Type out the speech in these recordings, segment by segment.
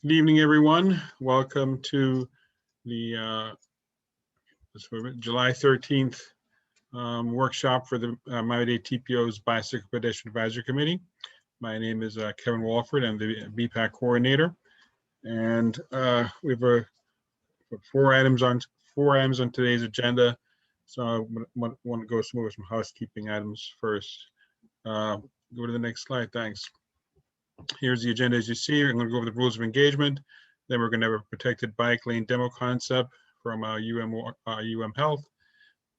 Good evening, everyone. Welcome to the July 13th workshop for the Miami-Dade TPO's Bicycle Pedestrian Advisory Committee. My name is Kevin Walford. I'm the BPAC coordinator, and we have four items on today's agenda. So I want to go over some housekeeping items first. Go to the next slide. Thanks. Here's the agenda as you see. I'm going to go over the rules of engagement. Then we're going to have a protected bike lane demo concept from UM Health.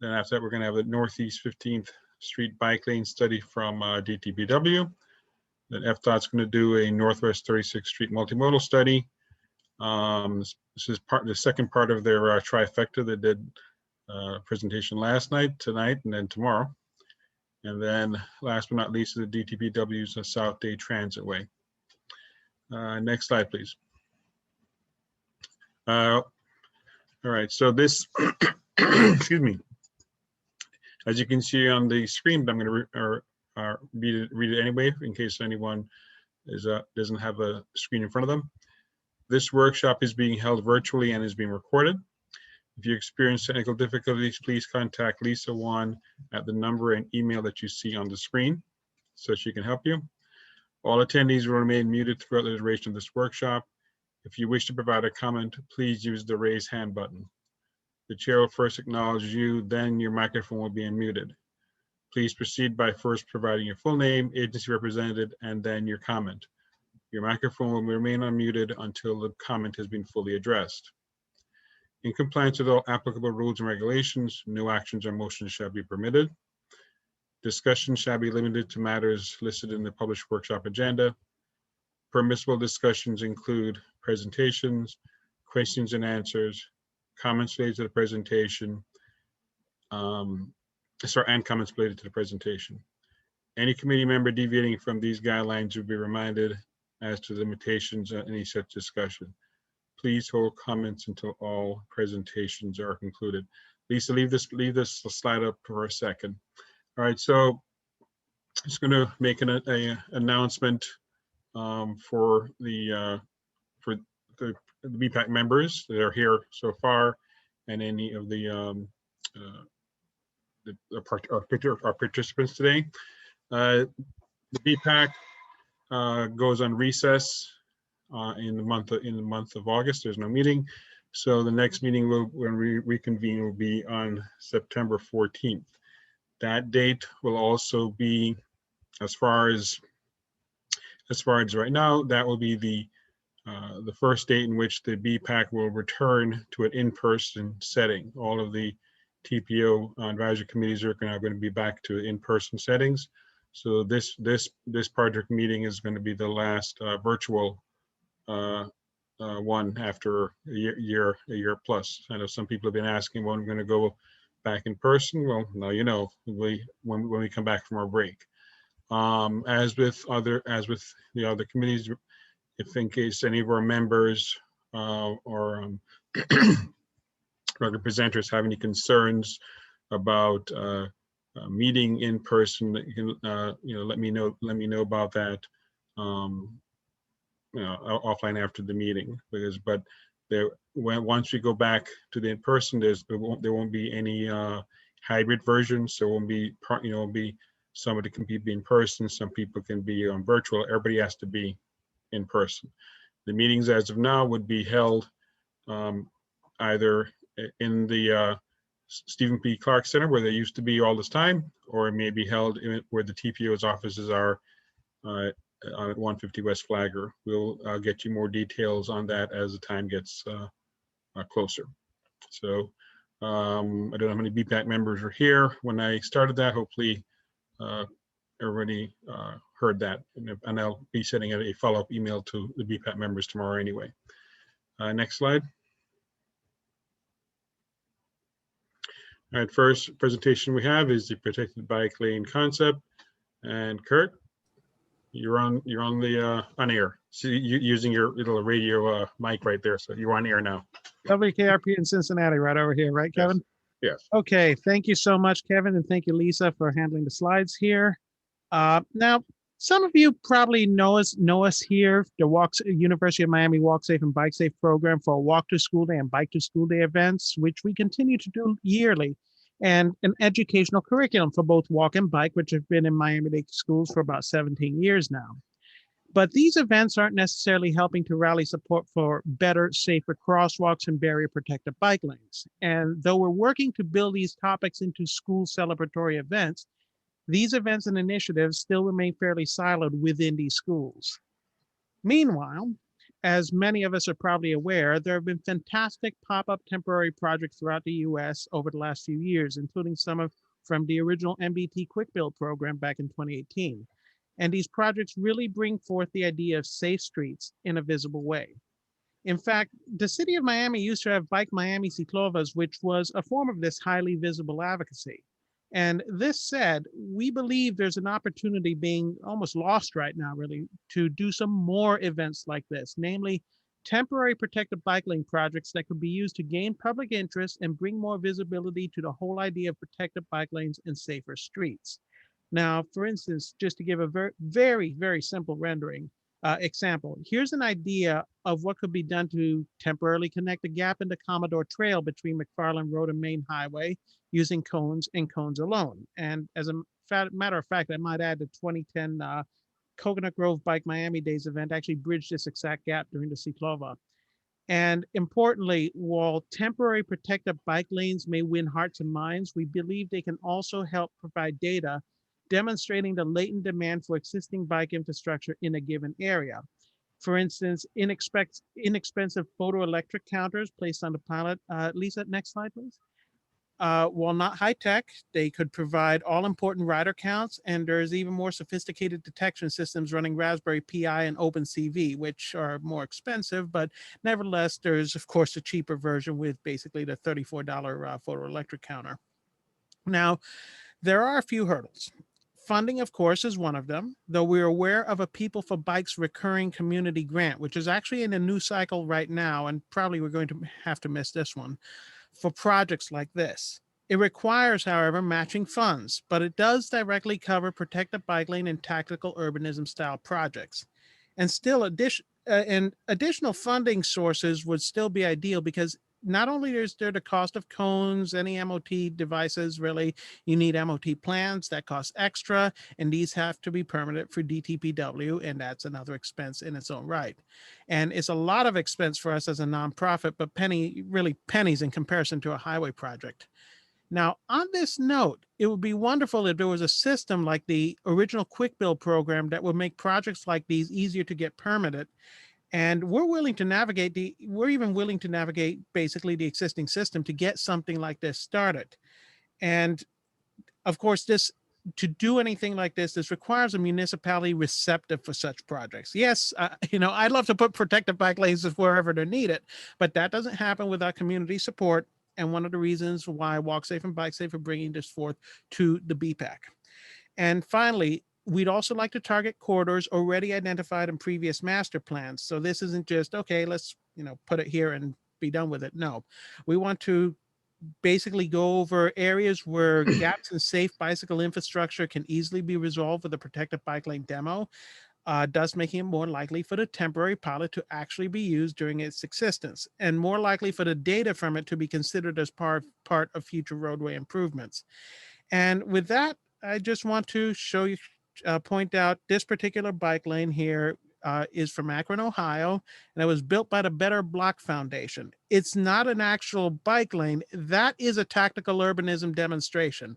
Then after that, we're going to have the Northeast 15th Street bike lane study from Dtpw. Then FDOT's going to do a Northwest 36th Street multimodal study. This is the second part of their trifecta. They did presentation last night, tonight, and then tomorrow. And then last but not least, the Dtpw's South Bay Transaway. Next slide, please. All right, so this, excuse me. As you can see on the screen, but I'm going to read it anyway, in case anyone doesn't have a screen in front of them. This workshop is being held virtually and is being recorded. If you experience technical difficulties, please contact Lisa Wan at the number and email that you see on the screen so she can help you. All attendees will remain muted throughout the duration of this workshop. If you wish to provide a comment, please use the raise hand button. The chair will first acknowledge you, then your microphone will be unmuted. Please proceed by first providing your full name, agency represented, and then your comment. Your microphone will remain unmuted until the comment has been fully addressed. In compliance with all applicable rules and regulations, no actions or motions shall be permitted. Discussion shall be limited to matters listed in the published workshop agenda. Permissible discussions include presentations, questions and answers, comments related to the presentation, and comments related to the presentation. Any committee member deviating from these guidelines will be reminded as to the limitations of any such discussion. Please hold comments until all presentations are concluded. Lisa, leave this slide up for a second. All right, so I'm just going to make an announcement for the BPAC members that are here so far, and any of our participants today. The BPAC goes on recess in the month of August. There's no meeting, so the next meeting when we reconvene will be on September 14th. That date will also be, as far as right now, that will be the first date in which the BPAC will return to an in-person setting. All of the TPO advisory committees are now going to be back to in-person settings. So this project meeting is going to be the last virtual one after a year plus. I know some people have been asking when we're going to go back in person. Well, now you know, when we come back from our break. As with the other committees, if in case any of our members or presenters have any concerns about meeting in person, you can let me know about that offline after the meeting. But once we go back to the in-person, there won't be any hybrid version. So it won't be somebody can be in person, some people can be on virtual. Everybody has to be in person. The meetings as of now would be held either in the Stephen P. Clark Center, where they used to be all this time, or it may be held where the TPO's offices are at 150 West Flagler. We'll get you more details on that as the time gets closer. So I don't know how many BPAC members are here when I started that. Hopefully everybody heard that, and I'll be sending out a follow-up email to the BPAC members tomorrow anyway. Next slide. All right, first presentation we have is the protected bike lane concept, and Kurt, you're on air. So you're using your little radio mic right there, so you're on air now. WKRP in Cincinnati, right over here, right, Kevin? Yes. Okay, thank you so much, Kevin, and thank you, Lisa, for handling the slides here. Now, Some of you probably know us here, the University of Miami Walk Safe and Bike Safe program for Walk to School Day and Bike to School Day events, which we continue to do yearly, and an educational curriculum for both walk and bike, which have been in Miami-Dade schools for about 17 years now. But these events aren't necessarily helping to rally support for better, safer crosswalks and barrier protected bike lanes. And though we're working to build these topics into school celebratory events, these events and initiatives still remain fairly siloed within these schools. Meanwhile, as many of us are probably aware, there have been fantastic pop-up temporary projects throughout the US over the last few years, including from the original MBT Quick Build program back in 2018. And these projects really bring forth the idea of safe streets in a visible way. In fact, the city of Miami used to have Bike Miami Ciclovas, which was a form of this highly visible advocacy. And this said, we believe there's an opportunity being almost lost right now, really, to do some more events like this, namely temporary protected bike lane projects that could be used to gain public interest and bring more visibility to the whole idea of protected bike lanes and safer streets. Now, for instance, just to give a very simple rendering example, here's an idea of what could be done to temporarily connect the gap in the Commodore Trail between McFarland Road and Main Highway using cones and cones alone. And as a matter of fact, I might add the 2010 Coconut Grove Bike Miami Days event actually bridged this exact gap during the Ciclova. And importantly, while temporary protected bike lanes may win hearts and minds, we believe they can also help provide data demonstrating the latent demand for existing bike infrastructure in a given area. For instance, inexpensive photoelectric counters placed on the pilot. Lisa, next slide, please. While not high tech, they could provide all important rider counts, and there's even more sophisticated detection systems running Raspberry Pi and OpenCV, which are more expensive, but nevertheless, there's of course a cheaper version with basically the $34 photoelectric counter. Now, there are a few hurdles. Funding, of course, is one of them, though we're aware of a People for Bikes recurring community grant, which is actually in a new cycle right now, and probably we're going to have to miss this one, for projects like this. It requires, however, matching funds, but it does directly cover protected bike lane and tactical urbanism style projects. And still, additional funding sources would still be ideal because not only is there the cost of cones, any MOT devices, really, you need MOT plans that cost extra, and these have to be permanent for Dtpw, and that's another expense in its own right. And it's a lot of expense for us as a nonprofit, but really pennies in comparison to a highway project. Now, on this note, it would be wonderful if there was a system like the original Quick Build program that would make projects like these easier to get permitted. And we're even willing to navigate basically the existing system to get something like this started. And of course, to do anything like this requires a municipality receptive for such projects. Yes, I'd love to put protected bike lanes wherever they're needed, but that doesn't happen without community support. And one of the reasons why Walk Safe and Bike Safe are bringing this forth to the BPAC. And finally, we'd also like to target corridors already identified in previous master plans. So this isn't just, okay, let's put it here and be done with it. No, we want to basically go over areas where gaps in safe bicycle infrastructure can easily be resolved with a protected bike lane demo, thus making it more likely for the temporary pilot to actually be used during its existence, and more likely for the data from it to be considered as part of future roadway improvements. And with that, I just want to show you, point out this particular bike lane here is from Akron, Ohio, and it was built by the Better Block Foundation. It's not an actual bike lane. That is a tactical urbanism demonstration.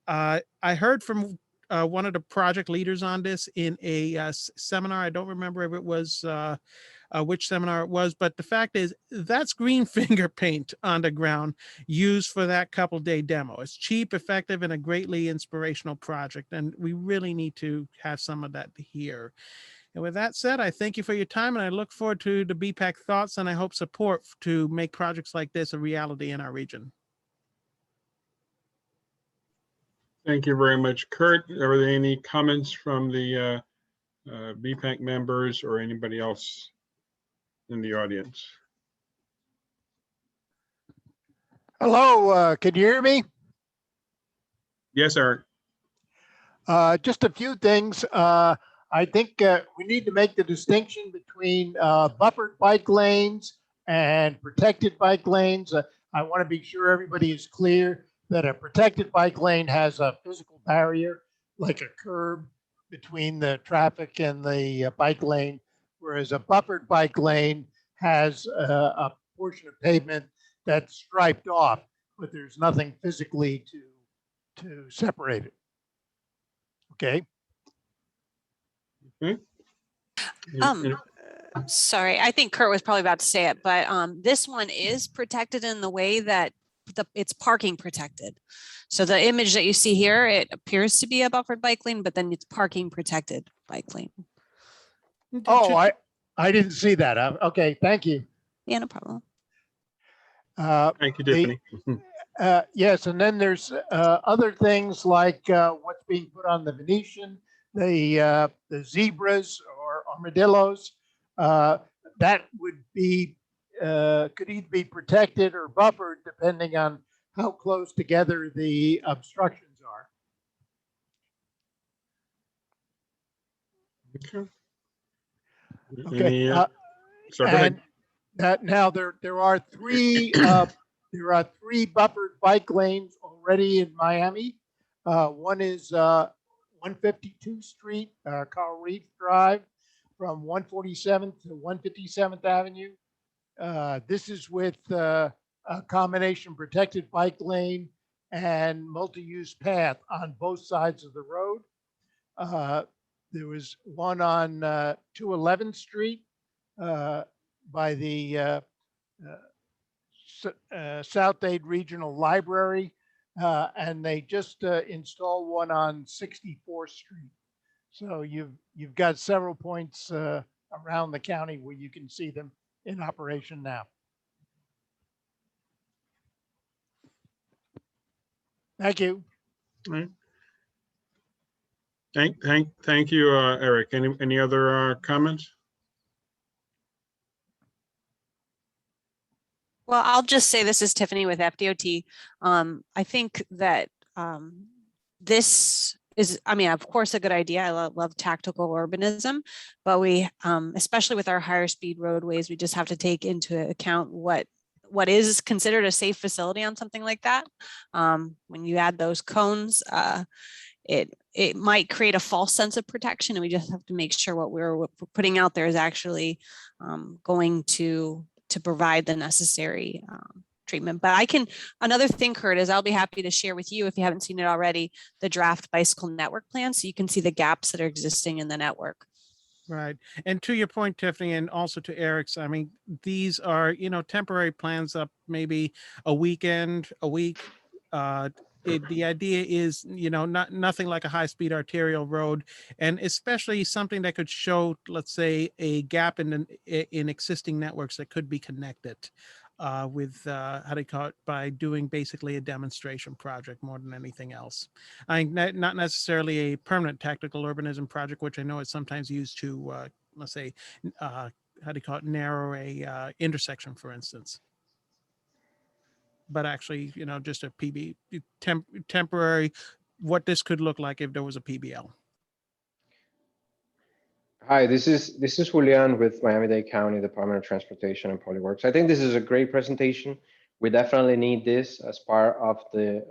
I heard from one of the project leaders on this in a seminar. I don't remember if it was which seminar it was, but the fact is that's green finger paint on the ground used for that couple-day demo. It's cheap, effective, and a greatly inspirational project, and we really need to have some of that here. And with that said, I thank you for your time, and I look forward to the BPAC thoughts, and I hope support to make projects like this a reality in our region. Thank you very much, Kurt. Are there any comments from the BPAC members or anybody else in the audience? Hello, can you hear me? Yes, Eric. Just a few things. I think we need to make the distinction between buffered bike lanes and protected bike lanes. I want to be sure everybody is clear that a protected bike lane has a physical barrier, like a curb between the traffic and the bike lane, whereas a buffered bike lane has a portion of pavement that's striped off, but there's nothing physically to separate it. Okay. Okay. Um, Sorry, I think Kurt was probably about to say it, but this one is protected in the way that it's parking protected. So the image that you see here, it appears to be a buffered bike lane, but then it's parking protected bike lane. Oh, I didn't see that. Okay, thank you. Yeah, no problem. Thank you, Tiffany. Yes, and then there's other things like what's being put on the Venetian, the zebras or armadillos. That would be could either be protected or buffered depending on how close together the obstructions are. Okay. Okay. Any, sorry, go ahead. And now there are three buffered bike lanes already in Miami. One is 152th Street, Carl Reef Drive, from 147th to 157th Avenue. This is with a combination protected bike lane and multi-use path on both sides of the road. There was one on 211th Street by the South Dade Regional Library, and they just installed one on 64th Street. So you've got several points around the county where you can see them in operation now. Thank you. All right. Thank you, Eric. Any other comments? Well, I'll just say this is Tiffany with FDOT. I think that this is, I mean, of course, a good idea. I love tactical urbanism, but we, especially with our higher speed roadways, we just have to take into account what is considered a safe facility on something like that. When you add those cones, it might create a false sense of protection, and we just have to make sure what we're putting out there is actually going to provide the necessary treatment. But another thing, Kurt, is I'll be happy to share with you, if you haven't seen it already, the draft bicycle network plan, so you can see the gaps that are existing in the network. Right. And to your point, Tiffany, and also to Eric's, I mean, these are, temporary plans up maybe a weekend, a week. The idea is, nothing like a high-speed arterial road, and especially something that could show, let's say, a gap in existing networks that could be connected with, by doing basically a demonstration project more than anything else. I think not necessarily a permanent tactical urbanism project, which I know is sometimes used to, let's say, narrow a intersection, for instance. But actually, just a temporary, what this could look like if there was a PBL. Hi, this is Julian with Miami-Dade County Department of Transportation and Poliworks. I think this is a great presentation. We definitely need this as part of the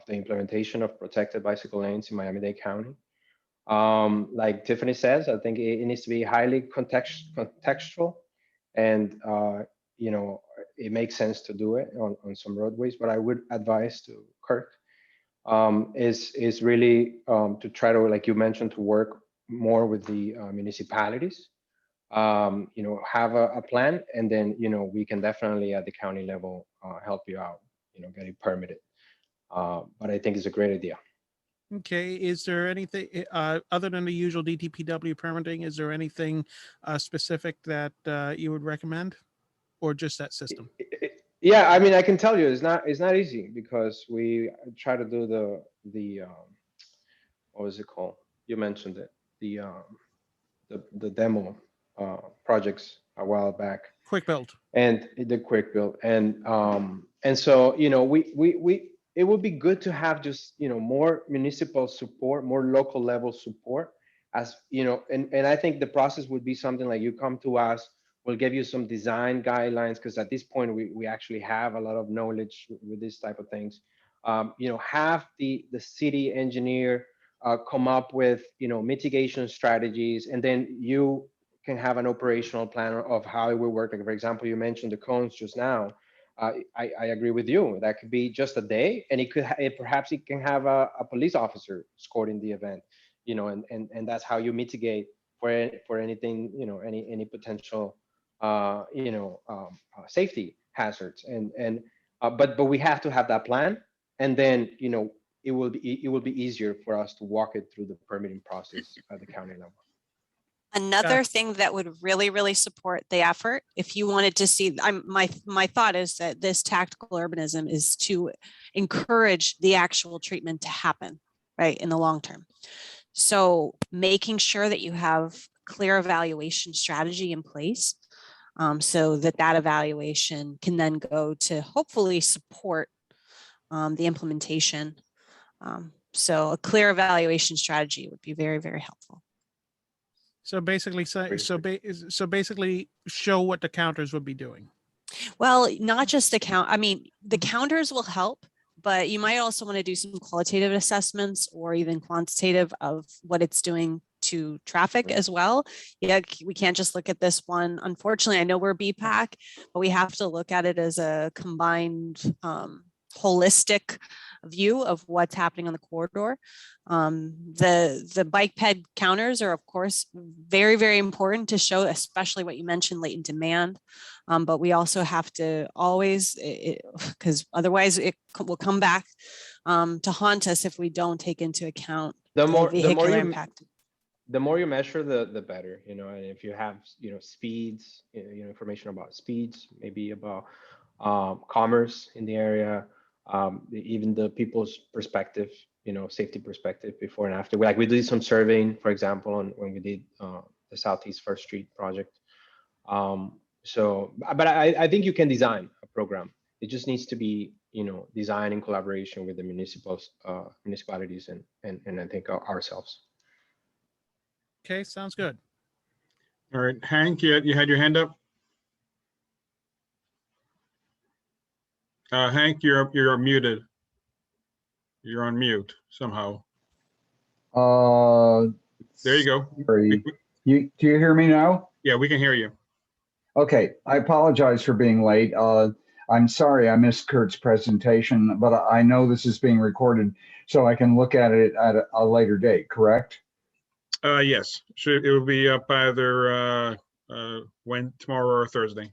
implementation of protected bicycle lanes in Miami-Dade County. Like Tiffany says, I think it needs to be highly contextual, and it makes sense to do it on some roadways. But I would advise to Kirk is really to try to, like you mentioned, to work more with the municipalities, have a plan, and then we can definitely at the county level help you out, get it permitted. But I think it's a great idea. Okay, is there anything other than the usual DTPW permitting? Is there anything specific that you would recommend, or just that system? Yeah, I mean, I can tell you it's not easy, because we try to do the what was it called? You mentioned it, the demo projects a while back. Quick build. And the quick build, and so we it would be good to have just more municipal support, more local level support, as you know, and I think the process would be something like you come to us, we'll give you some design guidelines, because at this point we actually have a lot of knowledge with this type of things. You know, have the city engineer come up with, you know, mitigation strategies, and then you can have an operational plan of how it will work. Like, for example, you mentioned the cones just now. I agree with you. That could be just a day, and it could perhaps it can have a police officer escorting the event, you know, and that's how you mitigate for anything, you know, any potential safety hazards, but we have to have that plan, and then, you know, it will be easier for us to walk it through the permitting process at the county level. Another thing that would really, really support the effort, if you wanted to see, my thought is that this tactical urbanism is to encourage the actual treatment to happen, right, in the long term. So making sure that you have clear evaluation strategy in place, so that evaluation can then go to hopefully support the implementation. So a clear evaluation strategy would be very, very helpful. So basically, so basically show what the counters would be doing. Well, not just the count. I mean, the counters will help, but you might also want to do some qualitative assessments or even quantitative of what it's doing to traffic as well. Yeah, we can't just look at this one. Unfortunately, I know we're BPAC, but we have to look at it as a combined, holistic view of what's happening on the corridor. The bike ped counters are, of course, very, very important to show, especially what you mentioned, latent demand. But we also have to always, because otherwise it will come back to haunt us if we don't take into account the vehicular impact. The more you measure, the better, you know. And if you have, you know, speeds, you know, information about speeds, maybe about commerce in the area, even the people's perspective, you know, safety perspective before and after. We did some surveying, for example, when we did the Southeast First Street project. But I think you can design a program. It just needs to be, you know, designed in collaboration with the municipalities and I think ourselves. Okay, sounds good. All right, Hank, you had your hand up? Hank, you're muted. You're on mute somehow. There you go. Sorry. Do you hear me now? Yeah, we can hear you. Okay, I apologize for being late. I'm sorry I missed Kurt's presentation, but I know this is being recorded, so I can look at it at a later date, correct? Yes, it will be up either tomorrow or Thursday.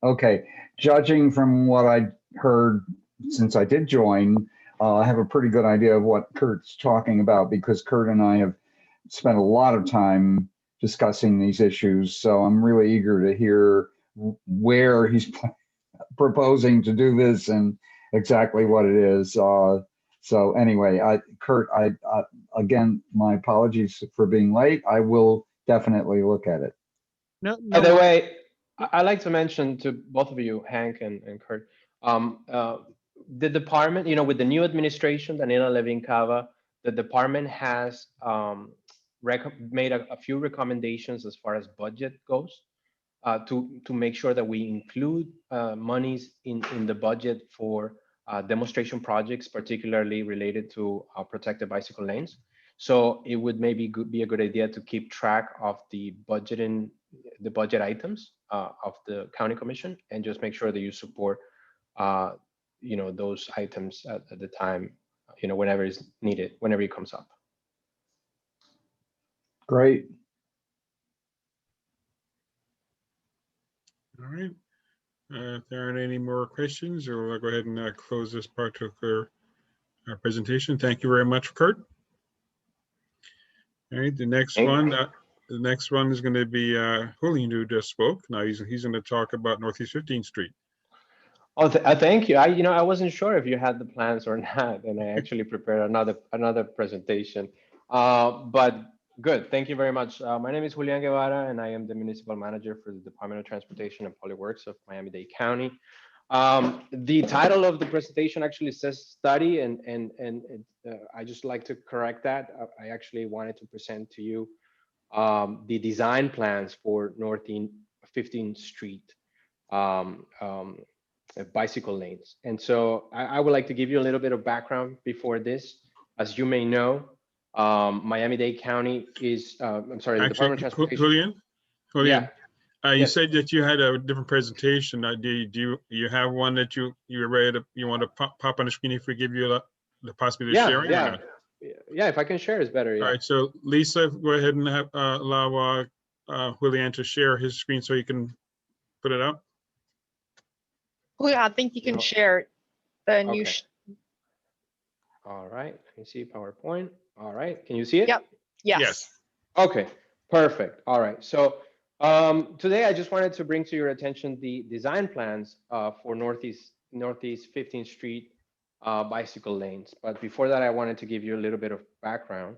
Okay, judging from what I heard since I did join, I have a pretty good idea of what Kurt's talking about, because Kurt and I have spent a lot of time discussing these issues. So I'm really eager to hear where he's proposing to do this and exactly what it is. So anyway, Kurt, again, my apologies for being late. I will definitely look at it. No. By the way, I'd like to mention to both of you, Hank and Kurt, the department, you know, with the new administration, Daniela Levin-Cava, the department has made a few recommendations as far as budget goes, to make sure that we include monies in the budget for demonstration projects, particularly related to protected bicycle lanes. So it would maybe be a good idea to keep track of the budget items of the county commission, and just make sure that you support you know, those items at the time, you know, whenever is needed, whenever it comes up. Great. All right. If there aren't any more questions, we'll go ahead and close this particular presentation. Thank you very much, Kurt. All right, the next one is going to be Julian, who just spoke. Now he's going to talk about Northeast 15th Street. Oh, thank you. I wasn't sure if you had the plans or not, and I actually prepared another presentation. But good, thank you very much. My name is Julian Guevara, and I am the municipal manager for the Department of Transportation and Poliworks of Miami-Dade County. The title of the presentation actually says study, and I just like to correct that. I actually wanted to present to you the design plans for Northeast 15th Street bicycle lanes. And so I would like to give you a little bit of background before this. As you may know, Miami-Dade County is, I'm sorry, the Actually, Department of Transportation. Julian, you Yes. said that you had a different presentation. Do you have one that you're ready to, you want to pop on the screen if we give you the possibility of sharing? Or not? Yeah, if I can share, it's better. Yeah. All right, so Lisa, go ahead and have, allow Julian to share his screen so you can put it up. Oh yeah, I think you can No. share the new. Okay. All right, let me see PowerPoint. All right, can you see it? Yep. Yes. Yes. Okay, perfect. All right, so today I just wanted to bring to your attention the design plans for Northeast 15th Street bicycle lanes. But before that, I wanted to give you a little bit of background.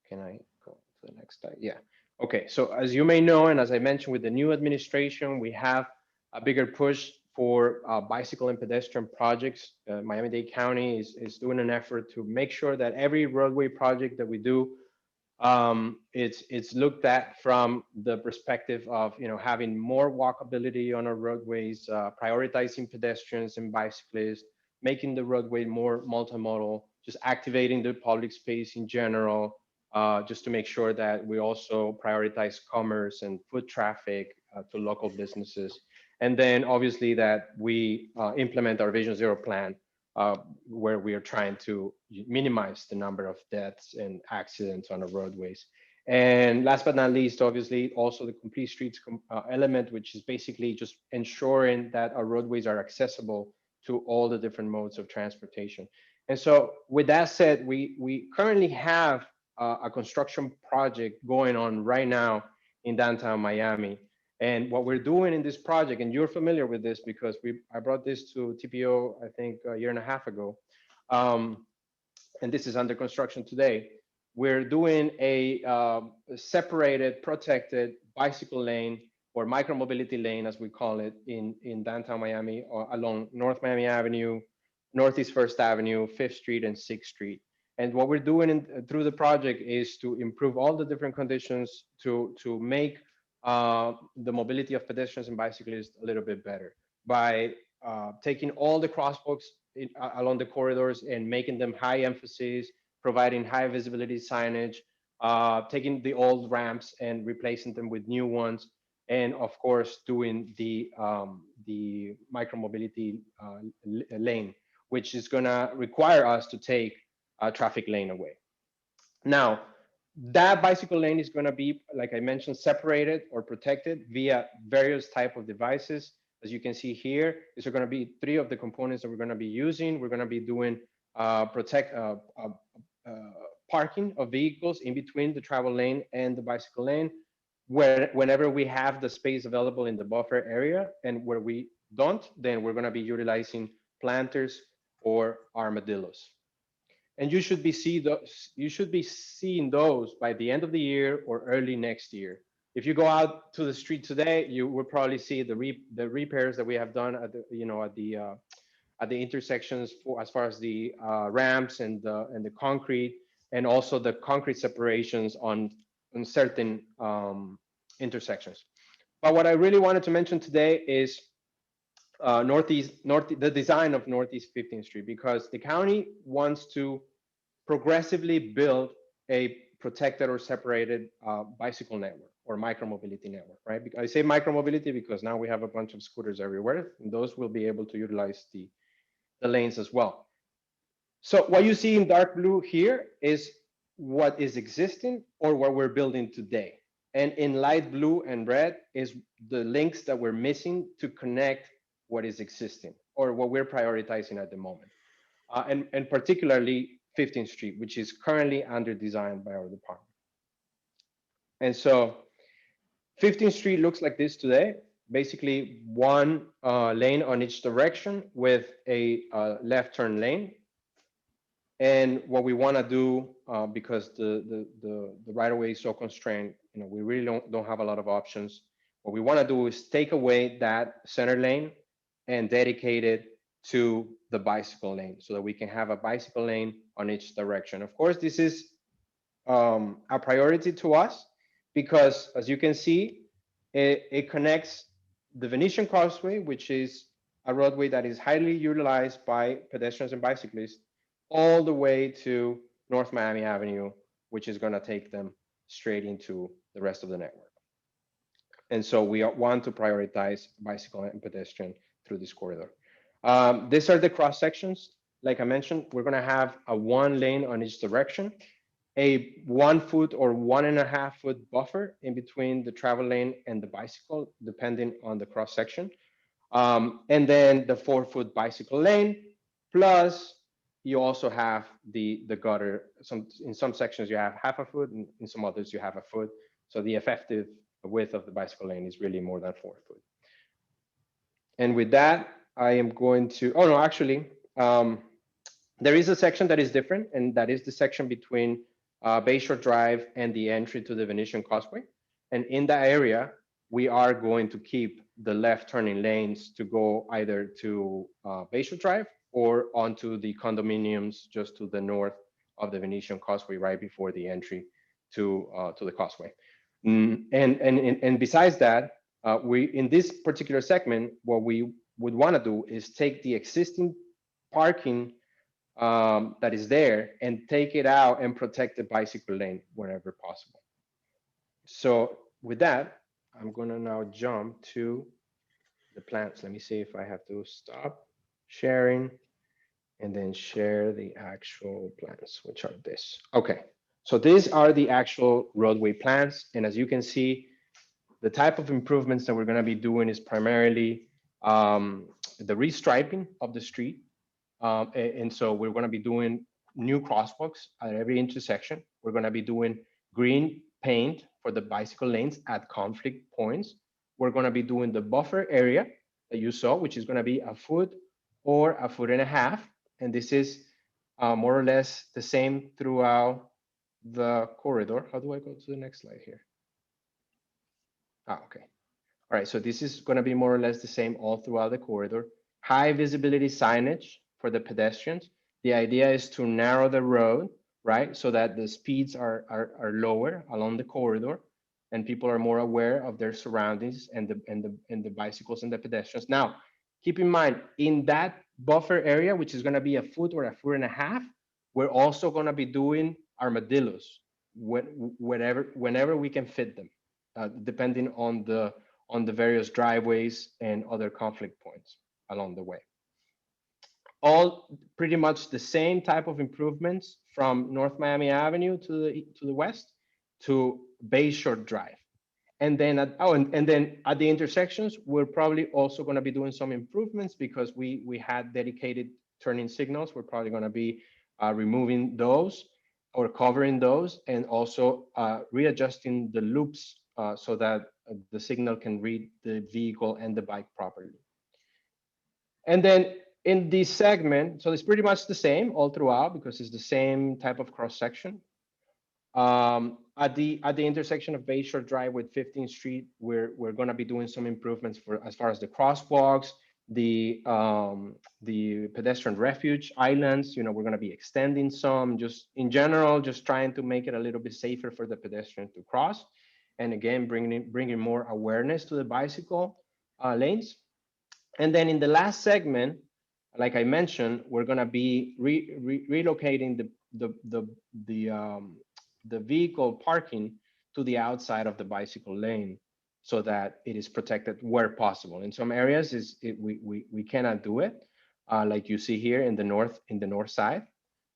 Can I go to the next slide? Yeah. Okay, so as you may know, and as I mentioned, with the new administration, we have a bigger push for bicycle and pedestrian projects. Miami-Dade County is doing an effort to make sure that every roadway project that we do, it's looked at from the perspective of, you know, having more walkability on our roadways, prioritizing pedestrians and bicyclists, making the roadway more multimodal, just activating the public space in general, just to make sure that we also prioritize commerce and foot traffic to local businesses. And then obviously that we implement our Vision Zero plan, where we are trying to minimize the number of deaths and accidents on the roadways. And last but not least, obviously also the complete streets element, which is basically just ensuring that our roadways are accessible to all the different modes of transportation. And so with that said, we currently have a construction project going on right now in downtown Miami. And what we're doing in this project, and you're familiar with this because I brought this to TPO, I think a year and a half ago, and this is under construction today. We're doing a separated, protected bicycle lane or micromobility lane, as we call it, in downtown Miami, or along North Miami Avenue, Northeast 1st Avenue, 5th Street, and 6th Street. And what we're doing through the project is to improve all the different conditions to make the mobility of pedestrians and bicyclists a little bit better by taking all the crosswalks along the corridors and making them high emphasis, providing high visibility signage, taking the old ramps and replacing them with new ones, and of course doing the micromobility lane, which is going to require us to take a traffic lane away. Now, that bicycle lane is going to be, like I mentioned, separated or protected via various type of devices. As you can see here, these are going to be 3 of the components that we're going to be using. We're going to be doing parking of vehicles in between the travel lane and the bicycle lane, whenever we have the space available in the buffer area, and where we don't, then we're going to be utilizing planters or armadillos. And you should be seeing those by the end of the year or early next year. If you go out to the street today, you will probably see the repairs that we have done at the intersections as far as the ramps and the concrete, and also the concrete separations on certain intersections. But what I really wanted to mention today is the design of Northeast 15th Street, because the county wants to progressively build a protected or separated bicycle network or micromobility network, right? I say micromobility because now we have a bunch of scooters everywhere, and those will be able to utilize the lanes as well. So what you see in dark blue here is what is existing or what we're building today. And in light blue and red is the links that we're missing to connect what is existing or what we're prioritizing at the moment. And particularly 15th Street, which is currently under design by our department. And so 15th Street looks like this today. Basically one lane on each direction with a left turn lane. And what we want to do, because the right of way is so constrained, we really don't have a lot of options. What we want to do is take away that center lane and dedicate it to the bicycle lane, so that we can have a bicycle lane on each direction. Of course, this is a priority to us, because as you can see, it connects the Venetian Causeway, which is a roadway that is highly utilized by pedestrians and bicyclists, all the way to North Miami Avenue, which is going to take them straight into the rest of the network. And so we want to prioritize bicycle and pedestrian through this corridor. These are the cross sections. Like I mentioned, we're going to have a 1 lane on each direction, a 1 foot or 1.5 foot buffer in between the travel lane and the bicycle, depending on the cross section. And then the 4 foot bicycle lane, plus you also have the gutter. In some sections you have 1/2 foot, and in some others you have 1 foot. So the effective width of the bicycle lane is really more than 4 foot. And with that, I am going to, oh no, actually, there is a section that is different, and that is the section between Bayshore Drive and the entry to the Venetian Causeway. And in that area, we are going to keep the left turning lanes to go either to Bayshore Drive or onto the condominiums just to the north of the Venetian Causeway, right before the entry to the Causeway. And besides that, we in this particular segment, what we would want to do is take the existing parking that is there and take it out and protect the bicycle lane wherever possible. So with that, I'm going to now jump to the plans. Let me see if I have to stop sharing and then share the actual plans, which are this. Okay, so these are the actual roadway plans. And as you can see, the type of improvements that we're going to be doing is primarily the restriping of the street. And so we're going to be doing new crosswalks at every intersection. We're going to be doing green paint for the bicycle lanes at conflict points. We're going to be doing the buffer area that you saw, which is going to be 1 foot or 1.5 foot. And this is more or less the same throughout the corridor. How do I go to the next slide here? Okay. All right, so this is going to be more or less the same all throughout the corridor. High visibility signage for the pedestrians. The idea is to narrow the road, right, so that the speeds are lower along the corridor, and people are more aware of their surroundings and the bicycles and the pedestrians. Now, keep in mind, in that buffer area, which is going to be 1 foot or 1.5 feet, we're also going to be doing armadillos whenever we can fit them, depending on the various driveways and other conflict points along the way. All pretty much the same type of improvements from North Miami Avenue to the west to Bayshore Drive. And then at the intersections, we're probably also going to be doing some improvements because we had dedicated turning signals. We're probably going to be removing those or covering those, and also readjusting the loops so that the signal can read the vehicle and the bike properly. And then in this segment, so it's pretty much the same all throughout because it's the same type of cross section. At the intersection of Bayshore Drive with 15th Street, we're going to be doing some improvements for as far as the crosswalks, the pedestrian refuge islands. You know, we're going to be extending some, just in general, just trying to make it a little bit safer for the pedestrian to cross, and again bringing more awareness to the bicycle lanes. And then in the last segment, like I mentioned, we're going to be relocating the vehicle parking to the outside of the bicycle lane so that it is protected where possible. In some areas, we cannot do it, like you see here in the north side.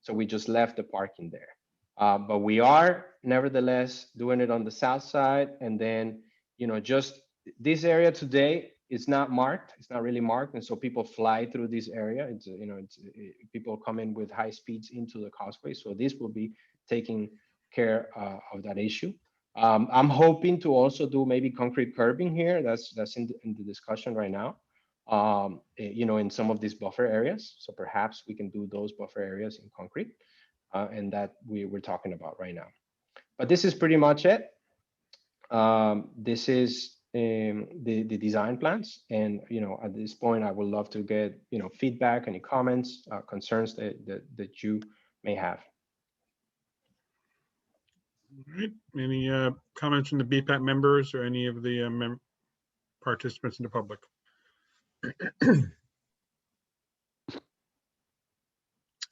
So we just left the parking there. But we are nevertheless doing it on the south side. And then, you know, just this area today is not marked. It's not really marked. And so people fly through this area. It's, you know, people come in with high speeds into the causeway. So this will be taking care of that issue. I'm hoping to also do maybe concrete curbing here. That's in the discussion right now, you know, in some of these buffer areas. So perhaps we can do those buffer areas in concrete, and that we're talking about right now. But this is pretty much it. This is the design plans. And, you know, at this point, I would love to get, you know, feedback, any comments, concerns that you may have. All right. Any comments from the BPAC members or any of the participants in the public?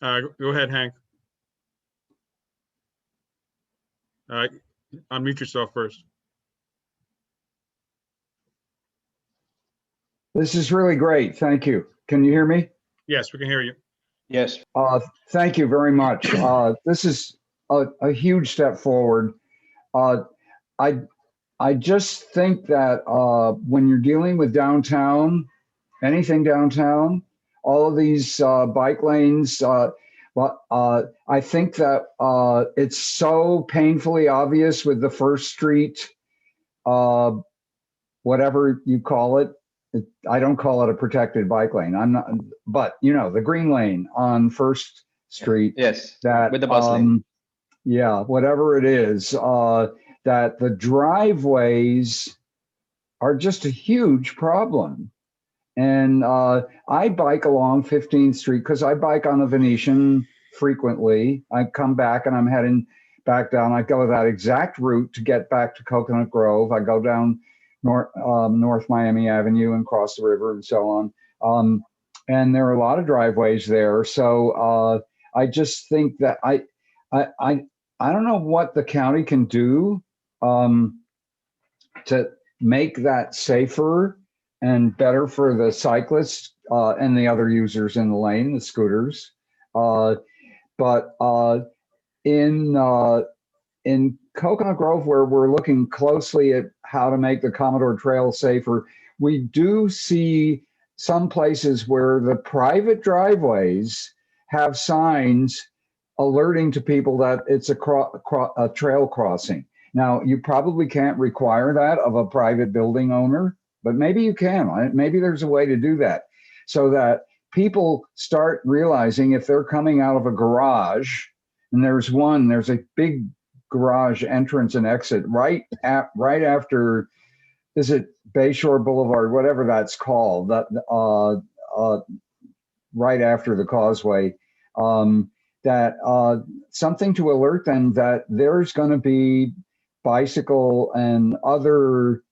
Go ahead, Hank. Unmute yourself first. This is really great. Thank you. Can you hear me? Yes, we can hear you. Yes. Thank you very much. This is a huge step forward. I just think that when you're dealing with downtown, anything downtown, all of these bike lanes, I think that it's so painfully obvious with the First Street, whatever you call it. I don't call it a protected bike lane. I'm not, but you know, the green lane on First Street. Yes. That With the bus lane. Yeah, whatever it is, that the driveways are just a huge problem. And I bike along 15th Street because I bike on the Venetian frequently. I come back and I'm heading back down. I go that exact route to get back to Coconut Grove. I go down North Miami Avenue and cross the river and so on. And there are a lot of driveways there. So I just think that I don't know what the county can do to make that safer and better for the cyclists and the other users in the lane, the scooters. But in Coconut Grove, where we're looking closely at how to make the Commodore Trail safer, we do see some places where the private driveways have signs alerting to people that it's a trail crossing. Now, you probably can't require that of a private building owner, but maybe you can. Maybe there's a way to do that so that people start realizing if they're coming out of a garage, and there's a big garage entrance and exit right after, is it Bayshore Boulevard, whatever that's called, that right after the causeway, that something to alert them that there's going to be bicycle and other,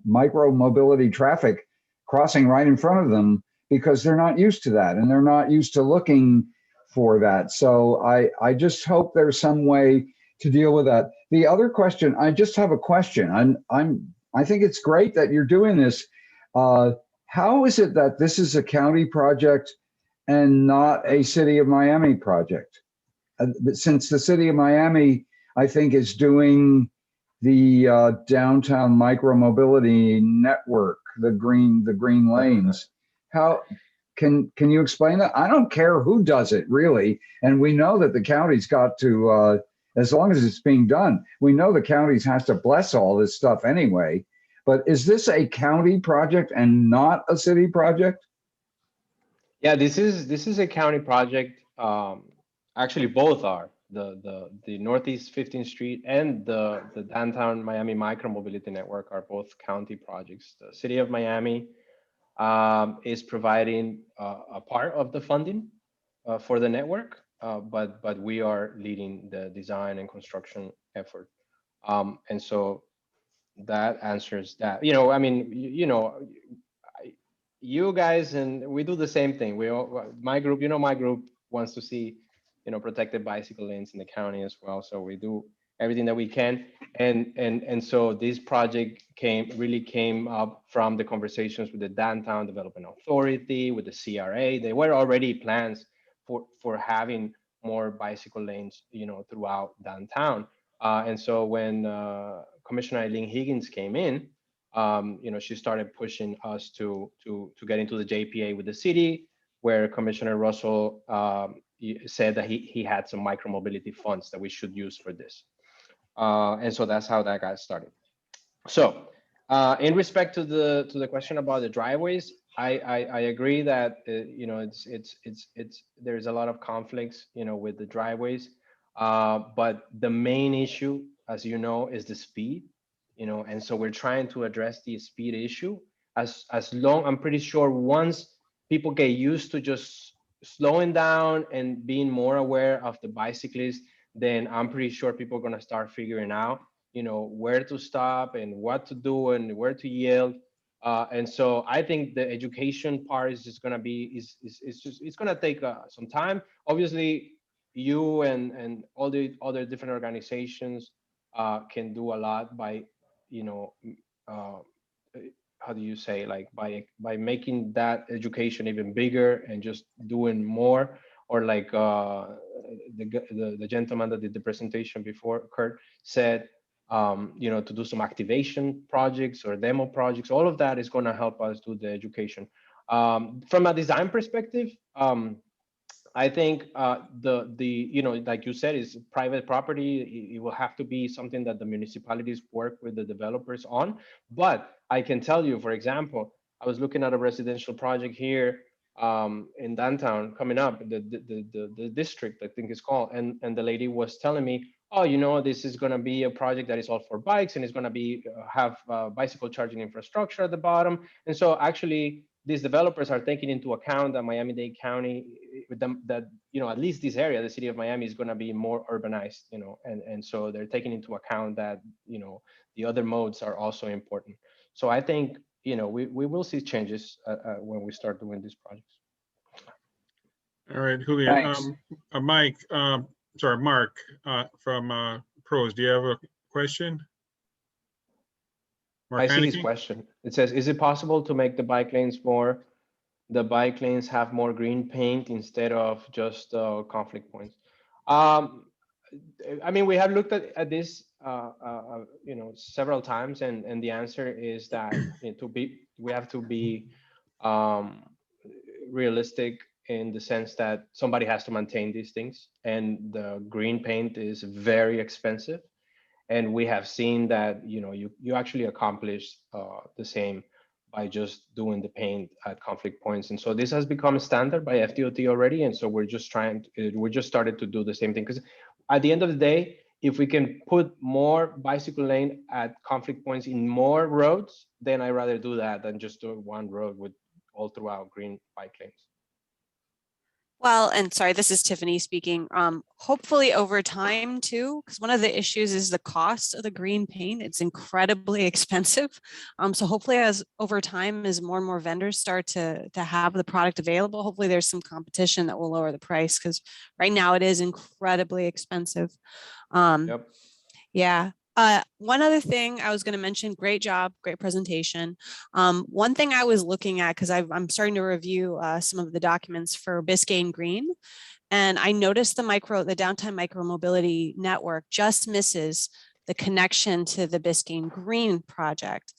micro mobility traffic crossing right in front of them because they're not used to that and they're not used to looking for that. So I just hope there's some way to deal with that. The other question, I just have a question. I think it's great that you're doing this. How is it that this is a county project and not a City of Miami project? Since the City of Miami, I think, is doing the downtown micromobility network, the green lanes. How can you explain that? I don't care who does it, really. And we know that the county's got to, as long as it's being done, we know the county's has to bless all this stuff anyway. But is this a county project and not a city project? Yeah, this is a county project. Actually, both are. The Northeast 15th Street and the downtown Miami micromobility network are both county projects. The City of Miami is providing a part of the funding for the network, but we are leading the design and construction effort. And so that answers that. You guys and we do the same thing. My group wants to see protected bicycle lanes in the county as well. So we do everything that we can. And so this project really came up from the conversations with the Downtown Development Authority, with the CRA. There were already plans for having more bicycle lanes, throughout downtown. And so when Commissioner Eileen Higgins came in, she started pushing us to get into the JPA with the city, where Commissioner Russell said that he had some micromobility funds that we should use for this. And so that's how that got started. So in respect to the question about the driveways, I agree that there's a lot of conflicts with the driveways, but the main issue, as you know, is the speed. And so we're trying to address the speed issue I'm pretty sure once people get used to just slowing down and being more aware of the bicyclists, then I'm pretty sure people are going to start figuring out, you know, where to stop and what to do and where to yield. And so I think the education part is just going to be, it's going to take some time. Obviously, you and all the other different organizations can do a lot by, you know, uh, how do you say, like by making that education even bigger and just doing more, or like the gentleman that did the presentation before, Kurt, said, you know, to do some activation projects or demo projects. All of that is going to help us do the education. From a design perspective, I think the you know, like you said, is private property. It will have to be something that the municipalities work with the developers on. But I can tell you, for example, I was looking at a residential project here in downtown coming up, the district, I think it's called, and the lady was telling me, oh, you know, this is going to be a project that is all for bikes, and it's going to be have bicycle charging infrastructure at the bottom. And so actually, these developers are taking into account that Miami-Dade County, with them, that, you know, at least this area, the city of Miami, is going to be more urbanized, you know, and so they're taking into account that, you know, the other modes are also important. So I think, you know, we will see changes when we start doing these projects. All right, Julian. Thanks. Mike, sorry, Mark from Pros, do you have a question? Mark I see his Haneke? question. It says, is it possible to make the bike lanes have more green paint instead of just conflict points? I mean, we have looked at this, you know, several times, and the answer is that we have to be realistic in the sense that somebody has to maintain these things, and the green paint is very expensive. And we have seen that, you know, you actually accomplish the same by just doing the paint at conflict points. And so this has become a standard by FDOT already. And so we're just started to do the same thing. Because at the end of the day, if we can put more bicycle lane at conflict points in more roads, then I'd rather do that than just do one road with all throughout green bike lanes. Well, and sorry, this is Tiffany speaking. Hopefully over time too, because one of the issues is the cost of the green paint. It's incredibly expensive. So hopefully as over time, as more and more vendors start to have the product available, hopefully there's some competition that will lower the price, because right now it is incredibly expensive. Yep. Yeah. One other thing I was going to mention, great job, great presentation. One thing I was looking at, because I'm starting to review some of the documents for Biscayne Green, and I noticed the downtown micro mobility network just misses the connection to the Biscayne Green project.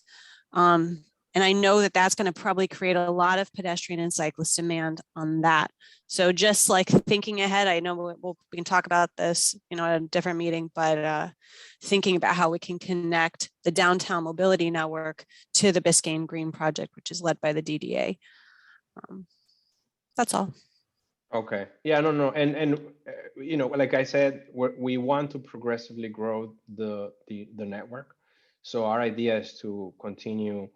And I know that that's going to probably create a lot of pedestrian and cyclist demand on that. So just like thinking ahead, I know we can talk about this, you know, at a different meeting, but thinking about how we can connect the downtown mobility network to the Biscayne Green project, which is led by the DDA. That's all. Okay. Yeah, no. And you know, like I said, we want to progressively grow the network. So our idea is to continue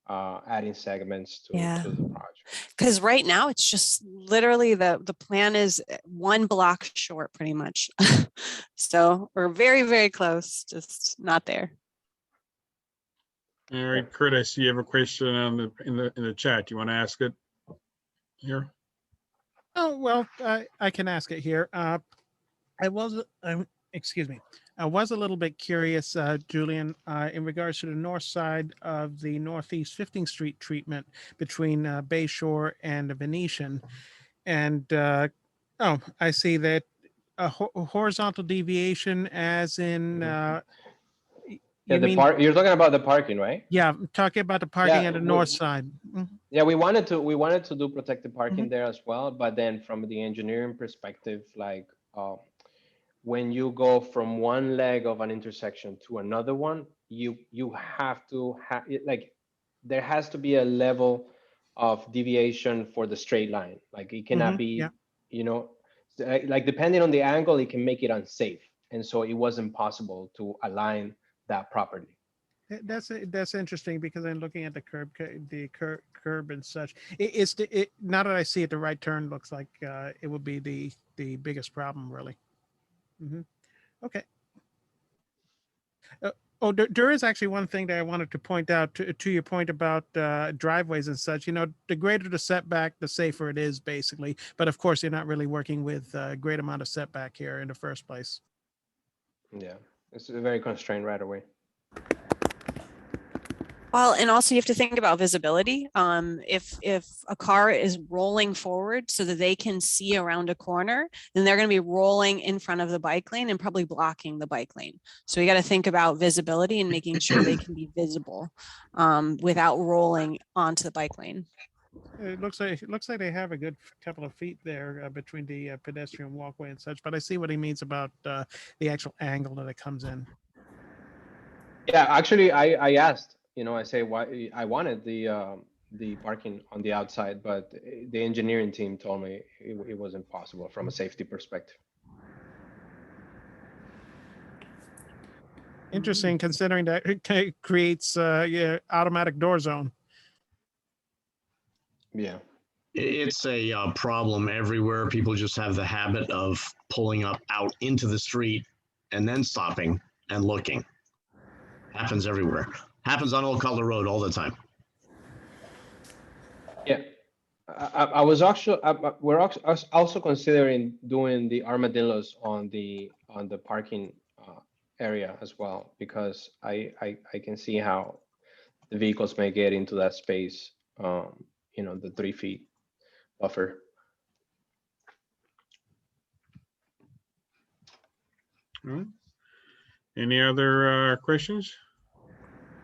adding segments to the project. Because right now it's just literally the plan is one block short pretty much. So we're very, very close, just not there. All right, Curtis, you have a question on in the chat. You want to ask it here? Oh, well, I can ask it here. Excuse me. I was a little bit curious, Julian, in regards to the north side of the Northeast 15th Street treatment between Bay Shore and the Venetian. And, I see that a horizontal deviation as in, Yeah, you're talking about the parking, right? Yeah, I'm talking about the parking Yeah, on the north side. Yeah, we wanted to do protected parking there as well, but then from the engineering perspective, like when you go from one leg of an intersection to another one, you have to have like there has to be a level of deviation for the straight line. Like it cannot be, you know, like depending on the angle, it can make it unsafe, and so it wasn't possible to align that properly. That's interesting, because I'm looking at the curb and such. Now that I see it, the right turn looks like it would be the biggest problem, really. Okay. Oh, there is actually one thing that I wanted to point out to your point about driveways and such. You know, the greater the setback, the safer it is, basically. But of course, you're not really working with a great amount of setback here in the first place. Yeah, it's very constrained right away. Well, and also you have to think about visibility. If a car is rolling forward so that they can see around a corner, then they're going to be rolling in front of the bike lane and probably blocking the bike lane. So you got to think about visibility and making sure they can be visible without rolling onto the bike lane. It looks like they have a good couple of feet there between the pedestrian walkway and such. But I see what he means about the actual angle that it comes in. Yeah, actually, I asked, you know, I say why I wanted the parking on the outside, but the engineering team told me it wasn't possible from a safety perspective. Interesting, considering that it creates yeah, automatic door zone. Yeah. It's a problem everywhere. People just have the habit of pulling up out into the street and then stopping and looking. Happens everywhere. Happens on Old Cutler Road all the time. Yeah. I was actually, we're also considering doing the armadillos on the parking area as well, because I can see how the vehicles may get into that space, you know, the 3 feet buffer. All right. Any other questions?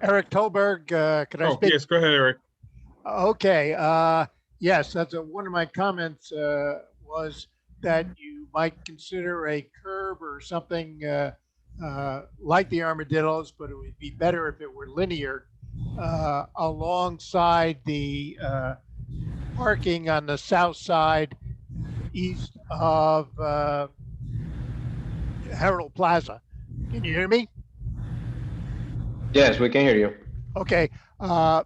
Eric Tolberg, could I Oh, speak? yes, go ahead, Eric. Okay, yes, that's one of my comments was that you might consider a curb or something like the armadillos, but it would be better if it were linear alongside the parking on the south side east of Herald Plaza. Can you hear me? Yes, we can hear you. Okay. To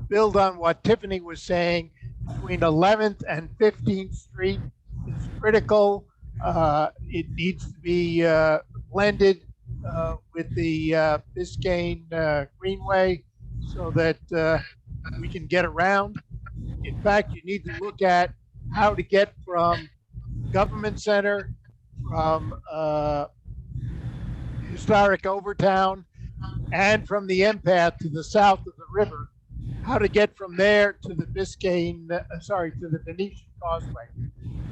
build on what Tiffany was saying, between 11th and 15th Street is critical. It needs to be blended with the Biscayne Greenway so that we can get around. In fact, you need to look at how to get from Government Center, from historic Overtown, and from the M-Path to the south of the river, how to get from there to the Biscayne, to the Venetian Causeway.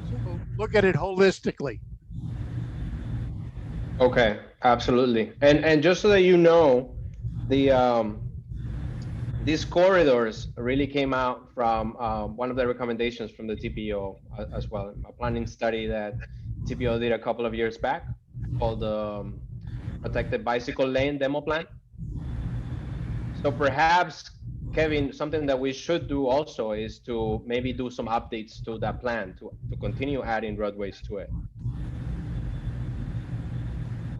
So look at it holistically. Okay, absolutely. And just so that you know, the these corridors really came out from one of the recommendations from the TPO as well, a planning study that TPO did a couple of years back called the Protected Bicycle Lane Demo Plan. So perhaps, Kevin, something that we should do also is to maybe do some updates to that plan to continue adding roadways to it.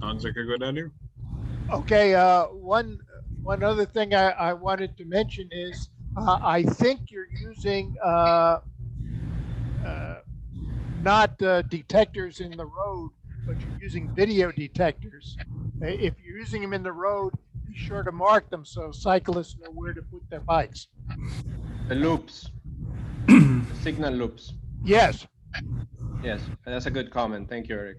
Sounds like a good idea. Okay, one other thing I wanted to mention is I think you're using not detectors in the road, but you're using video detectors. If you're using them in the road, be sure to mark them so cyclists know where to put their bikes. The loops, the signal loops. Yes. Yes, that's a good comment. Thank you, Eric.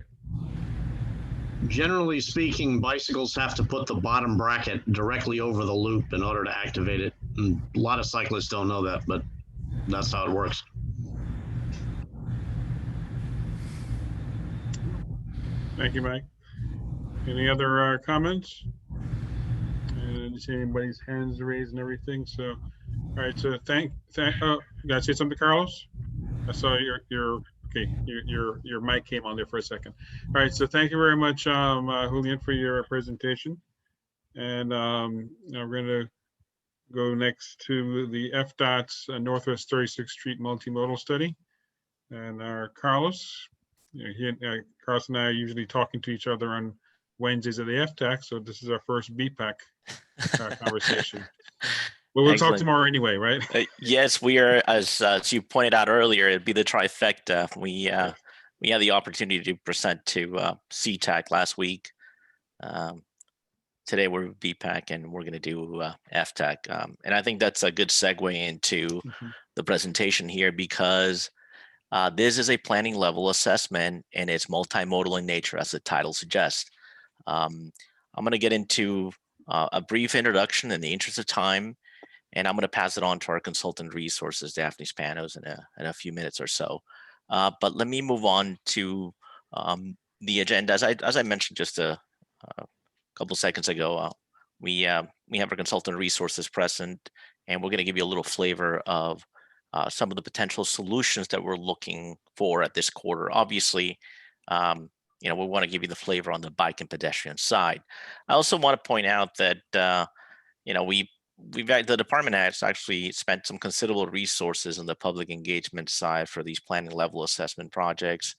Generally speaking, bicycles have to put the bottom bracket directly over the loop in order to activate it. And a lot of cyclists don't know that, but that's how it works. Thank you, Mike. Any other comments? I didn't see anybody's hands raised and everything. So, all right. So you gotta say something, Carlos? I saw your mic came on there for a second. All right. So thank you very much, Julian, for your presentation. And now we're gonna go next to the FDOT's Northwest 36th Street multimodal study. And Carlos, Carlos and I are usually talking to each other on Wednesdays at the FTAC, so this is our first BPAC conversation. But we'll talk tomorrow anyway, right? Yes, we are, as you pointed out earlier, it'd be the trifecta. We we had the opportunity to present to CTAC last week. Today we're with BPAC and we're going to do FTAC. And I think that's a good segue into the presentation here, because this is a planning level assessment and it's multimodal in nature, as the title suggests. I'm going to get into a brief introduction in the interest of time, and I'm going to pass it on to our consultant resources, Daphne Spanos, in a few minutes or so. But let me move on to the agenda. As I mentioned just a couple seconds ago, we have our consultant resources present, and we're going to give you a little flavor of some of the potential solutions that we're looking for at this quarter. Obviously, we want to give you the flavor on the bike and pedestrian side. I also want to point out that the department has actually spent some considerable resources on the public engagement side for these planning level assessment projects,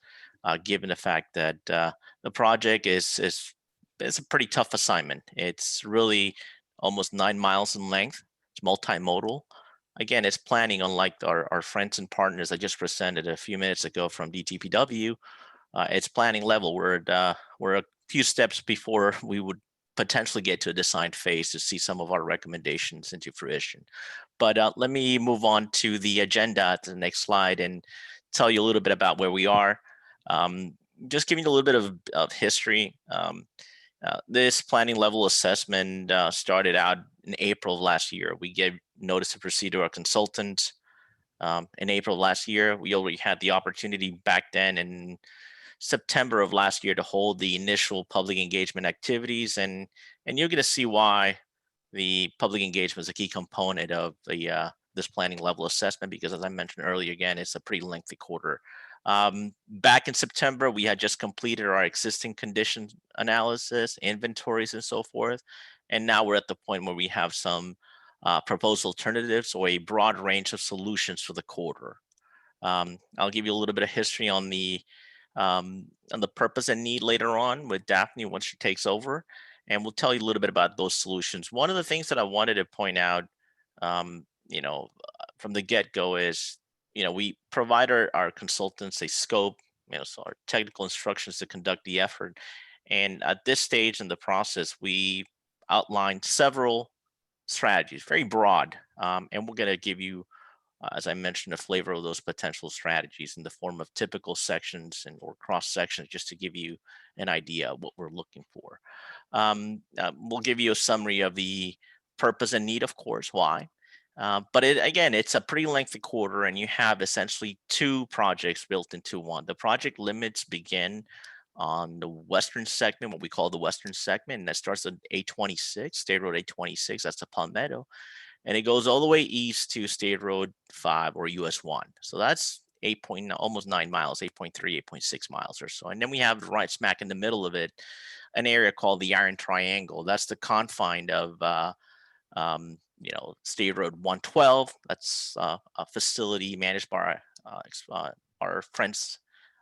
given the fact that the project is a pretty tough assignment. It's really almost 9 miles in length. It's multimodal. Again, it's planning, unlike our friends and partners I just presented a few minutes ago from Dtpw. It's planning level. We're a few steps before we would potentially get to a design phase to see some of our recommendations into fruition. But let me move on to the agenda to the next slide and tell you a little bit about where we are. Just giving you a little bit of history. This planning level assessment started out in April of last year. We gave notice to proceed to our consultants in April of last year. We already had the opportunity back then in September of last year to hold the initial public engagement activities, and you're going to see why the public engagement is a key component of the this planning level assessment, because as I mentioned earlier, again, it's a pretty lengthy quarter. Back in September, we had just completed our existing condition analysis, inventories, and so forth. And now we're at the point where we have some proposed alternatives or a broad range of solutions for the quarter. I'll give you a little bit of history on the purpose and need later on with Daphne once she takes over, and we'll tell you a little bit about those solutions. One of the things that I wanted to point out, from the get-go is, we provide our consultants a scope, so our technical instructions to conduct the effort. And at this stage in the process, we outlined several strategies, very broad, and we're going to give you, as I mentioned, a flavor of those potential strategies in the form of typical sections or cross sections, just to give you an idea of what we're looking for. We'll give you a summary of the purpose and need, of course, why. But again, it's a pretty lengthy quarter, and you have essentially 2 projects built into one. The project limits begin on the western segment, what we call the western segment, and that starts at 826, State Road 826, that's the Palmetto, and it goes all the way east to State Road 5 or US 1. So that's almost 9 miles, 8.3, 8.6 miles or so. And then we have right smack in the middle of it, an area called the Iron Triangle. That's the confine of State Road 112. That's a facility managed by our friends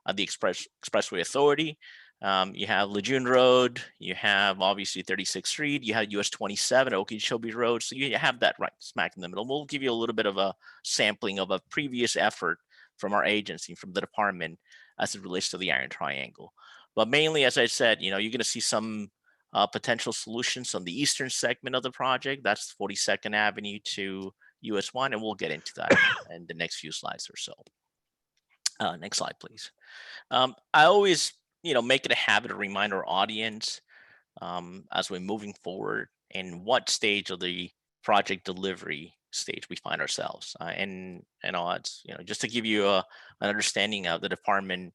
at the Expressway Authority. You have Lejeune Road, you have obviously 36th Street, you have US 27, Okeechobee Road. So you have that right smack in the middle. We'll give you a little bit of a sampling of a previous effort from our agency, from the department, as it relates to the Iron Triangle. But mainly, as I said, you're going to see some potential solutions on the eastern segment of the project. That's 42nd Avenue to US 1, and we'll get into that in the next few slides or so. Next slide, please. I always, make it a habit to remind our audience as we're moving forward in what stage of the project delivery stage we find ourselves. And it's, just to give you an understanding of the department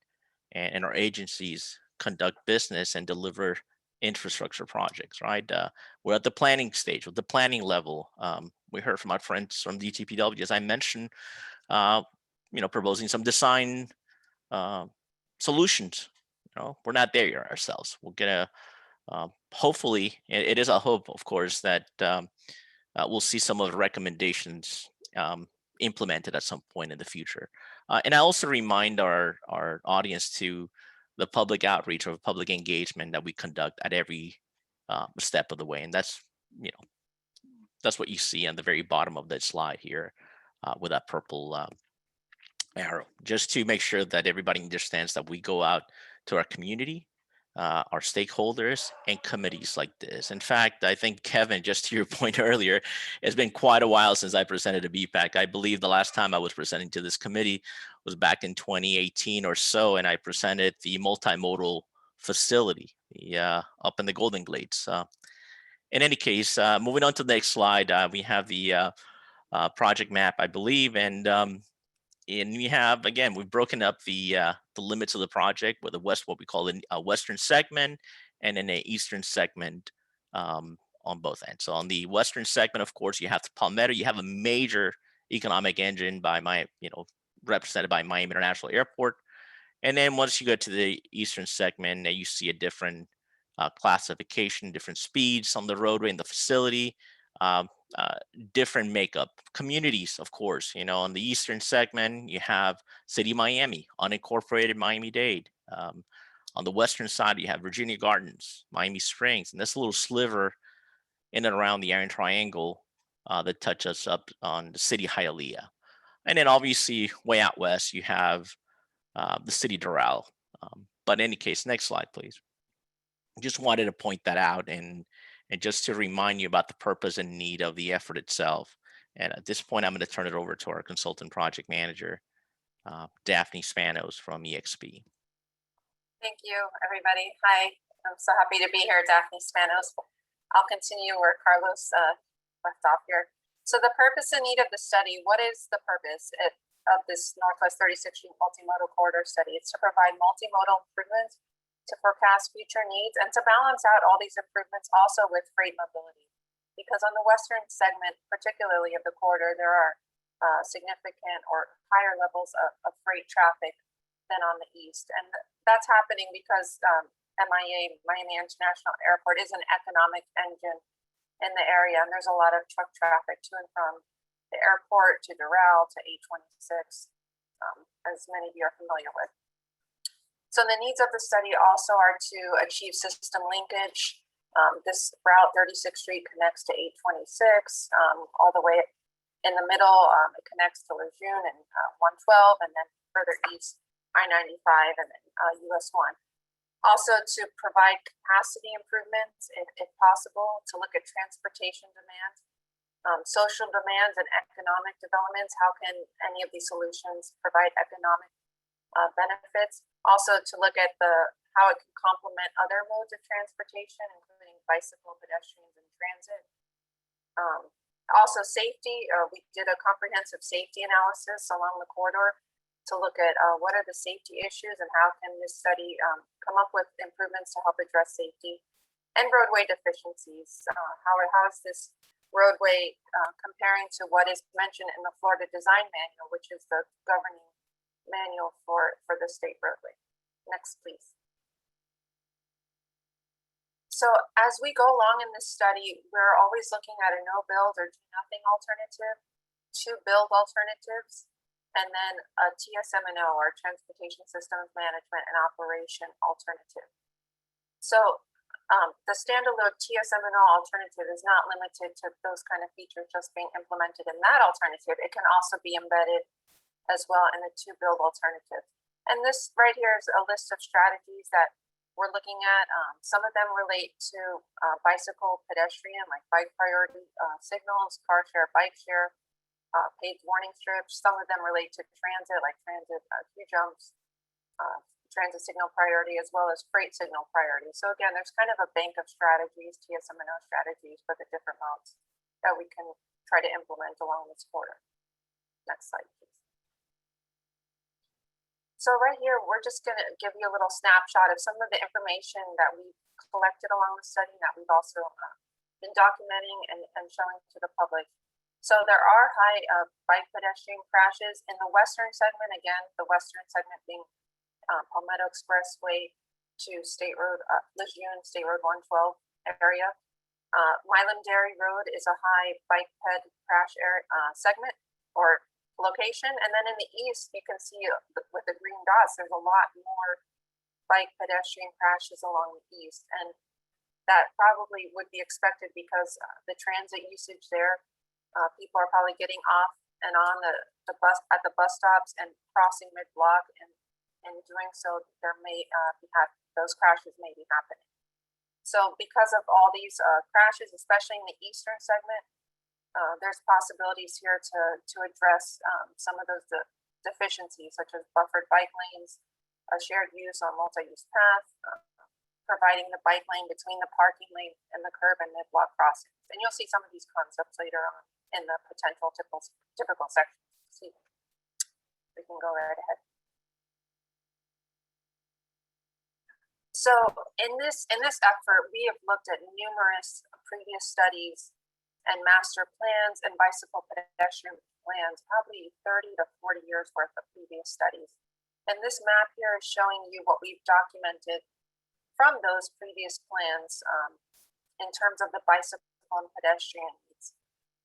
and our agencies conduct business and deliver infrastructure projects, right? We're at the planning stage, with the planning level. We heard from our friends from Dtpw, as I mentioned, proposing some design solutions. We're not there yet ourselves. We're gonna hopefully, it is a hope, of course, that we'll see some of the recommendations implemented at some point in the future. And I also remind our audience to the public outreach or public engagement that we conduct at every step of the way, and that's what you see on the very bottom of that slide here with that purple arrow, just to make sure that everybody understands that we go out to our community, our stakeholders, and committees like this. In fact, I think, Kevin, just to your point earlier, it's been quite a while since I presented a BPAC. I believe the last time I was presenting to this committee was back in 2018 or so, and I presented the multimodal facility up in the Golden Glades. In any case, moving on to the next slide, we have the project map, I believe, and we have, again, we've broken up the limits of the project with what we call a western segment and then an eastern segment on both ends. So on the western segment, of course, you have the Palmetto. You have a major economic engine represented by Miami International Airport. And then once you go to the eastern segment, you see a different classification, different speeds on the roadway and the facility. Different makeup communities, of course. On the eastern segment, you have City of Miami, unincorporated Miami-Dade. On the western side, you have Virginia Gardens, Miami Springs, and this little sliver in and around the Iron Triangle that touches up on the city of Hialeah. And then obviously way out west, you have the city of Doral. But in any case, next slide, please. Just wanted to point that out and just to remind you about the purpose and need of the effort itself. And at this point, I'm going to turn it over to our consultant project manager, Daphne Spanos from EXP. Thank you, everybody. Hi, I'm so happy to be here, Daphne Spanos. I'll continue where Carlos left off here. So the purpose and need of the study, what is the purpose of this Northwest 36th Street Multimodal Corridor Study? It's to provide multimodal improvements to forecast future needs and to balance out all these improvements also with freight mobility. Because on the western segment, particularly of the corridor, there are significant or higher levels of freight traffic than on the east. And that's happening because MIA, Miami International Airport, is an economic engine in the area. And there's a lot of truck traffic to and from the airport to Doral to 826, as many of you are familiar with. So the needs of the study also are to achieve system linkage. This route, 36th Street, connects to 826 all the way in the middle. It connects to Lejeune and 112, and then further east, I-95 and then US 1. Also to provide capacity improvements, if possible, to look at transportation demands, social demands and economic developments. How can any of these solutions provide economic benefits? Also to look at how it can complement other modes of transportation, including bicycle, pedestrians, and transit. Also safety, we did a comprehensive safety analysis along the corridor to look at what are the safety issues and how can this study come up with improvements to help address safety and roadway deficiencies. How is this roadway comparing to what is mentioned in the Florida Design Manual, which is the governing manual for the state roadway. Next, please. So as we go along in this study, we're always looking at a no build or do nothing alternative, to build alternatives, and then a TSM&O, or Transportation Systems Management and Operation alternative. So the standalone TSM&O alternative is not limited to those kind of features just being implemented in that alternative. It can also be embedded as well in the to-build alternative. And this right here is a list of strategies that we're looking at. Some of them relate to bicycle, pedestrian, like bike priority signals, car share, bike share, paved warning strips. Some of them relate to transit, like transit queue jumps, transit signal priority, as well as freight signal priority. So again, there's kind of a bank of strategies, TSM&O strategies for the different modes that we can try to implement along this corridor. Next slide, please. So right here, we're just going to give you a little snapshot of some of the information that we've collected along the study that we've also been documenting and showing to the public. So there are high bike pedestrian crashes in the western segment. Again, the western segment being Palmetto Expressway to State Road, Lejeune, State Road 112 area. Milan-Dade Road is a high bike ped crash area, segment or location. And then in the east, you can see with the green dots, there's a lot more bike pedestrian crashes along the east. And that probably would be expected because the transit usage there, people are probably getting off and on the bus at the bus stops and crossing mid-block, and in doing so, there may those crashes may be happening. So because of all these crashes, especially in the eastern segment, there's possibilities here to address some of those deficiencies, such as buffered bike lanes, shared use on multi-use path, providing the bike lane between the parking lane and the curb and mid-block crossings. And you'll see some of these concepts later on in the potential typical sections. See, we can go right ahead. So in this effort, we have looked at numerous previous studies and master plans and bicycle pedestrian plans, probably 30 to 40 years worth of previous studies. And this map here is showing you what we've documented from those previous plans in terms of the bicycle and pedestrian needs.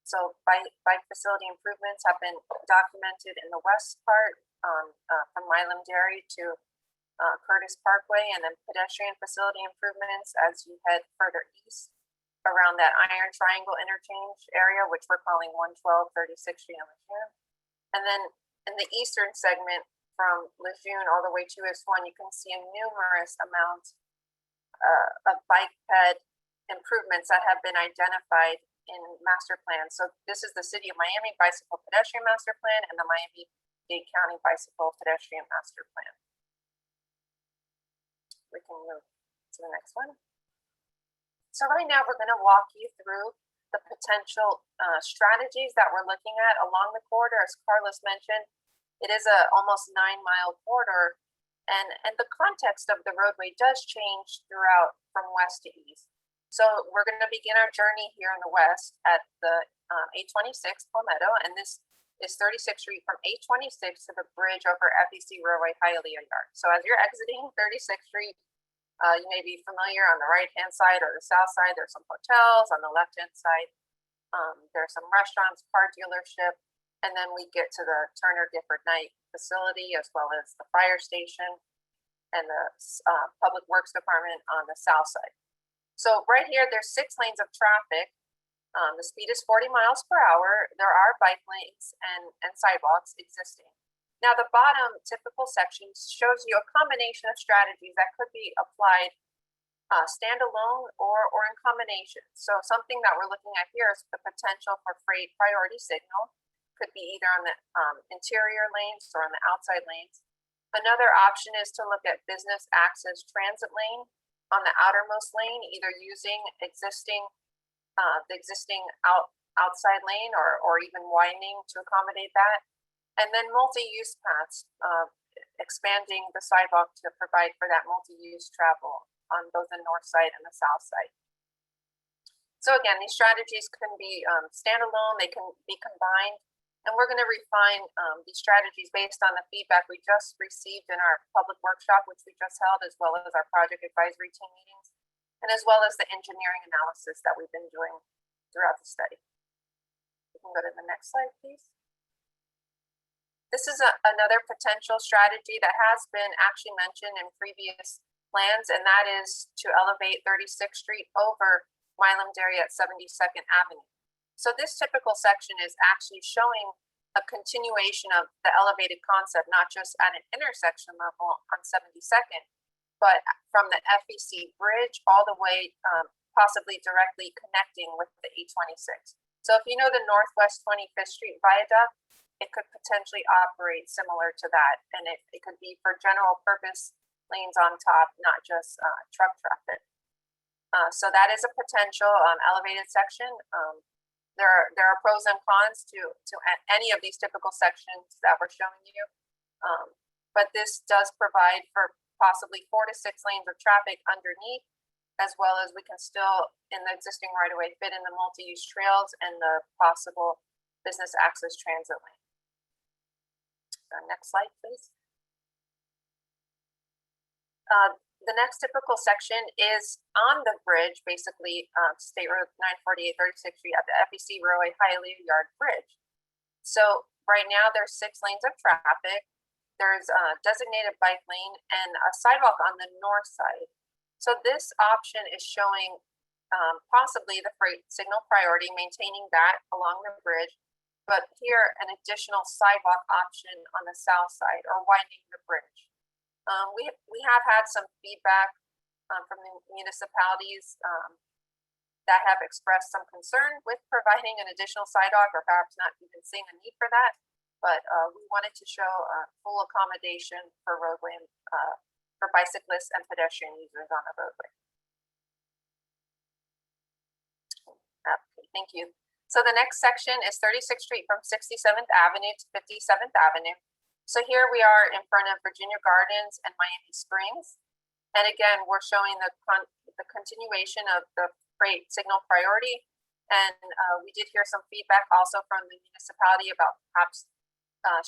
So bike facility improvements have been documented in the west part from Milan-Dade to Curtis Parkway, and then pedestrian facility improvements as you head further east around that Iron Triangle interchange area, which we're calling 112 36th Street and Lejeune. And then in the eastern segment from Lejeune all the way to S1, you can see a numerous amount of bike ped improvements that have been identified in master plans. So this is the City of Miami Bicycle Pedestrian Master Plan and the Miami-Dade County Bicycle Pedestrian Master Plan. We can move to the next one. So right now we're going to walk you through the potential strategies that we're looking at along the corridor. As Carlos mentioned, it is a almost 9-mile corridor, and the context of the roadway does change throughout from west to east. So we're going to begin our journey here in the west at the 826 Palmetto, and this is 36th Street from 826 to the bridge over FEC Roadway Hialeah Yard. So as you're exiting 36th Street, you may be familiar on the right-hand side or the south side. There's some hotels. On the left-hand side, there's some restaurants, car dealership, and then we get to the Turner Gifford Knight facility, as well as the fire station and the Public Works Department on the south side. So right here, there's 6 lanes of traffic. The speed is 40 miles per hour. There are bike lanes and sidewalks existing. Now, the bottom typical section shows you a combination of strategies that could be applied standalone or in combination. So something that we're looking at here is the potential for freight priority signal. Could be either on the interior lanes or on the outside lanes. Another option is to look at business access transit lane on the outermost lane, either using the existing outside lane or even widening to accommodate that. And then multi-use paths, expanding the sidewalk to provide for that multi-use travel on both the north side and the south side. So again, these strategies can be standalone, they can be combined, and we're going to refine these strategies based on the feedback we just received in our public workshop, which we just held, as well as our project advisory team meetings, and as well as the engineering analysis that we've been doing throughout the study. We can go to the next slide, please. This is another potential strategy that has been actually mentioned in previous plans, and that is to elevate 36th Street over Milan-Dade at 72nd Avenue. So this typical section is actually showing a continuation of the elevated concept, not just at an intersection level on 72nd, but from the FEC bridge all the way possibly directly connecting with the 826. So if you know the Northwest 25th Street Viaduct, it could potentially operate similar to that. And it could be for general purpose lanes on top, not just truck traffic. So that is a potential elevated section. There are pros and cons to any of these typical sections that we're showing you. But this does provide for possibly 4 to 6 lanes of traffic underneath, as well as we can still, in the existing right-of-way, fit in the multi-use trails and the possible business access transit lane. Next slide, please. The next typical section is on the bridge, basically State Road 948, 36th Street at the FEC Roadway Hialeah Yard Bridge. So right now there's 6 lanes of traffic. There's a designated bike lane and a sidewalk on the north side. So this option is showing possibly the freight signal priority, maintaining that along the bridge, but here an additional sidewalk option on the south side or widening the bridge. We have had some feedback from the municipalities that have expressed some concern with providing an additional sidewalk or perhaps not even seeing a need for that. But we wanted to show full accommodation for roadway for bicyclists and pedestrian users on the roadway. Okay, thank you. So the next section is 36th Street from 67th Avenue to 57th Avenue. So here we are in front of Virginia Gardens and Miami Springs. And again, we're showing the continuation of the freight signal priority. And we did hear some feedback also from the municipality about perhaps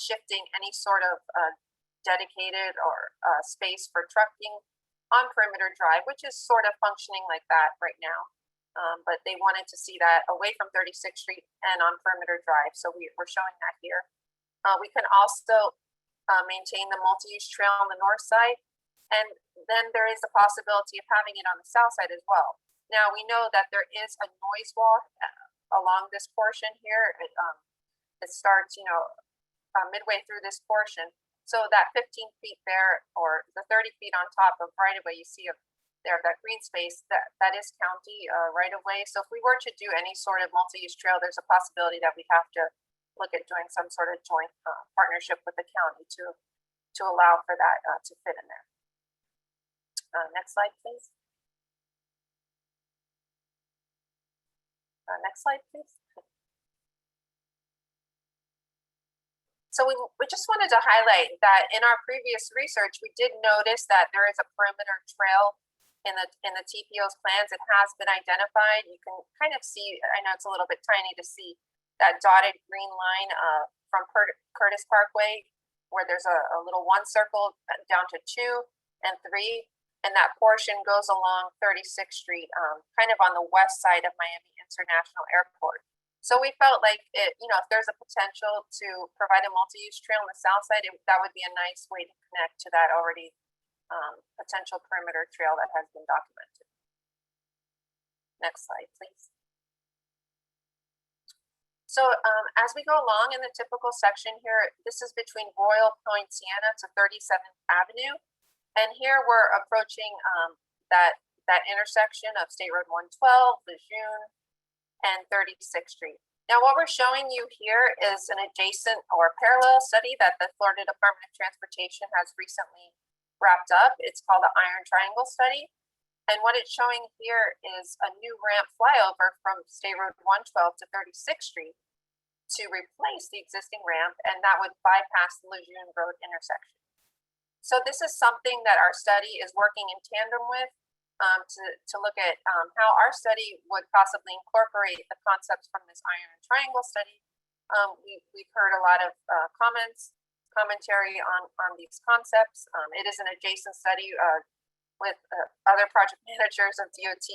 shifting any sort of dedicated or space for trucking on Perimeter Drive, which is sort of functioning like that right now. But they wanted to see that away from 36th Street and on Perimeter Drive. So we're showing that here. We can also maintain the multi-use trail on the north side. And then there is the possibility of having it on the south side as well. Now we know that there is a noise wall along this portion here. It starts, midway through this portion. So that 15 feet there, or the 30 feet on top of right of way, you see there, that green space, that is county right of way. So if we were to do any sort of multi-use trail, there's a possibility that we have to look at doing some sort of joint partnership with the county to allow for that to fit in there. Next slide, please. Next slide, please. So we just wanted to highlight that in our previous research, we did notice that there is a perimeter trail in the TPO's plans. It has been identified. You can kind of see, I know it's a little bit tiny to see that dotted green line from Curtis Parkway, where there's a little one circle down to 2 and 3. And that portion goes along 36th Street, kind of on the west side of Miami International Airport. So we felt like if there's a potential to provide a multi-use trail on the south side, that would be a nice way to connect to that already potential perimeter trail that has been documented. Next slide, please. So as we go along in the typical section here, this is between Royal Point Sienna to 37th Avenue. And here we're approaching that intersection of State Road 112, Lejeune, and 36th Street. Now, what we're showing you here is an adjacent or parallel study that the Florida Department of Transportation has recently wrapped up. It's called the Iron Triangle Study. And what it's showing here is a new ramp flyover from State Road 112 to 36th Street to replace the existing ramp, and that would bypass the Lejeune Road intersection. So this is something that our study is working in tandem with to look at how our study would possibly incorporate the concepts from this Iron Triangle study. We've heard a lot of commentary on these concepts. It is an adjacent study with other project managers of DOT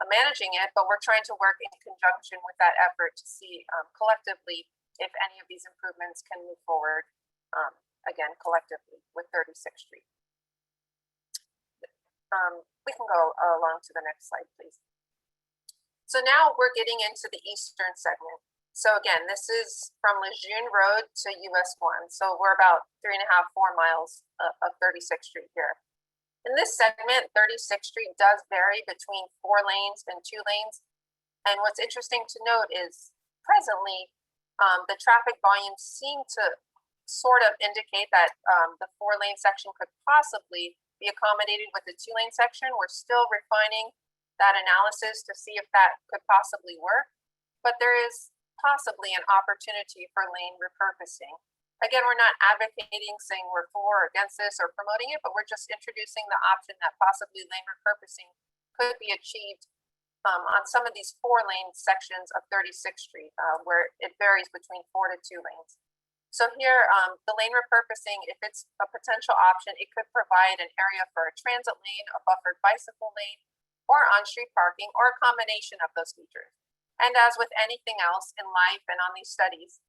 managing it, but we're trying to work in conjunction with that effort to see collectively if any of these improvements can move forward. Again, collectively with 36th Street. We can go along to the next slide, please. So now we're getting into the eastern segment. So again, this is from Lejeune Road to US 1. So we're about 3.5, 4 miles of 36th Street here. In this segment, 36th Street does vary between 4 lanes and 2 lanes. And what's interesting to note is presently, the traffic volumes seem to sort of indicate that the 4-lane section could possibly be accommodated with the 2-lane section. We're still refining that analysis to see if that could possibly work, but there is possibly an opportunity for lane repurposing. Again, we're not advocating saying we're for or against this or promoting it, but we're just introducing the option that possibly lane repurposing could be achieved on some of these 4-lane sections of 36th Street, where it varies between 4 to 2 lanes. So here, the lane repurposing, if it's a potential option, it could provide an area for a transit lane, a buffered bicycle lane, or on-street parking, or a combination of those features. And as with anything else in life and on these studies,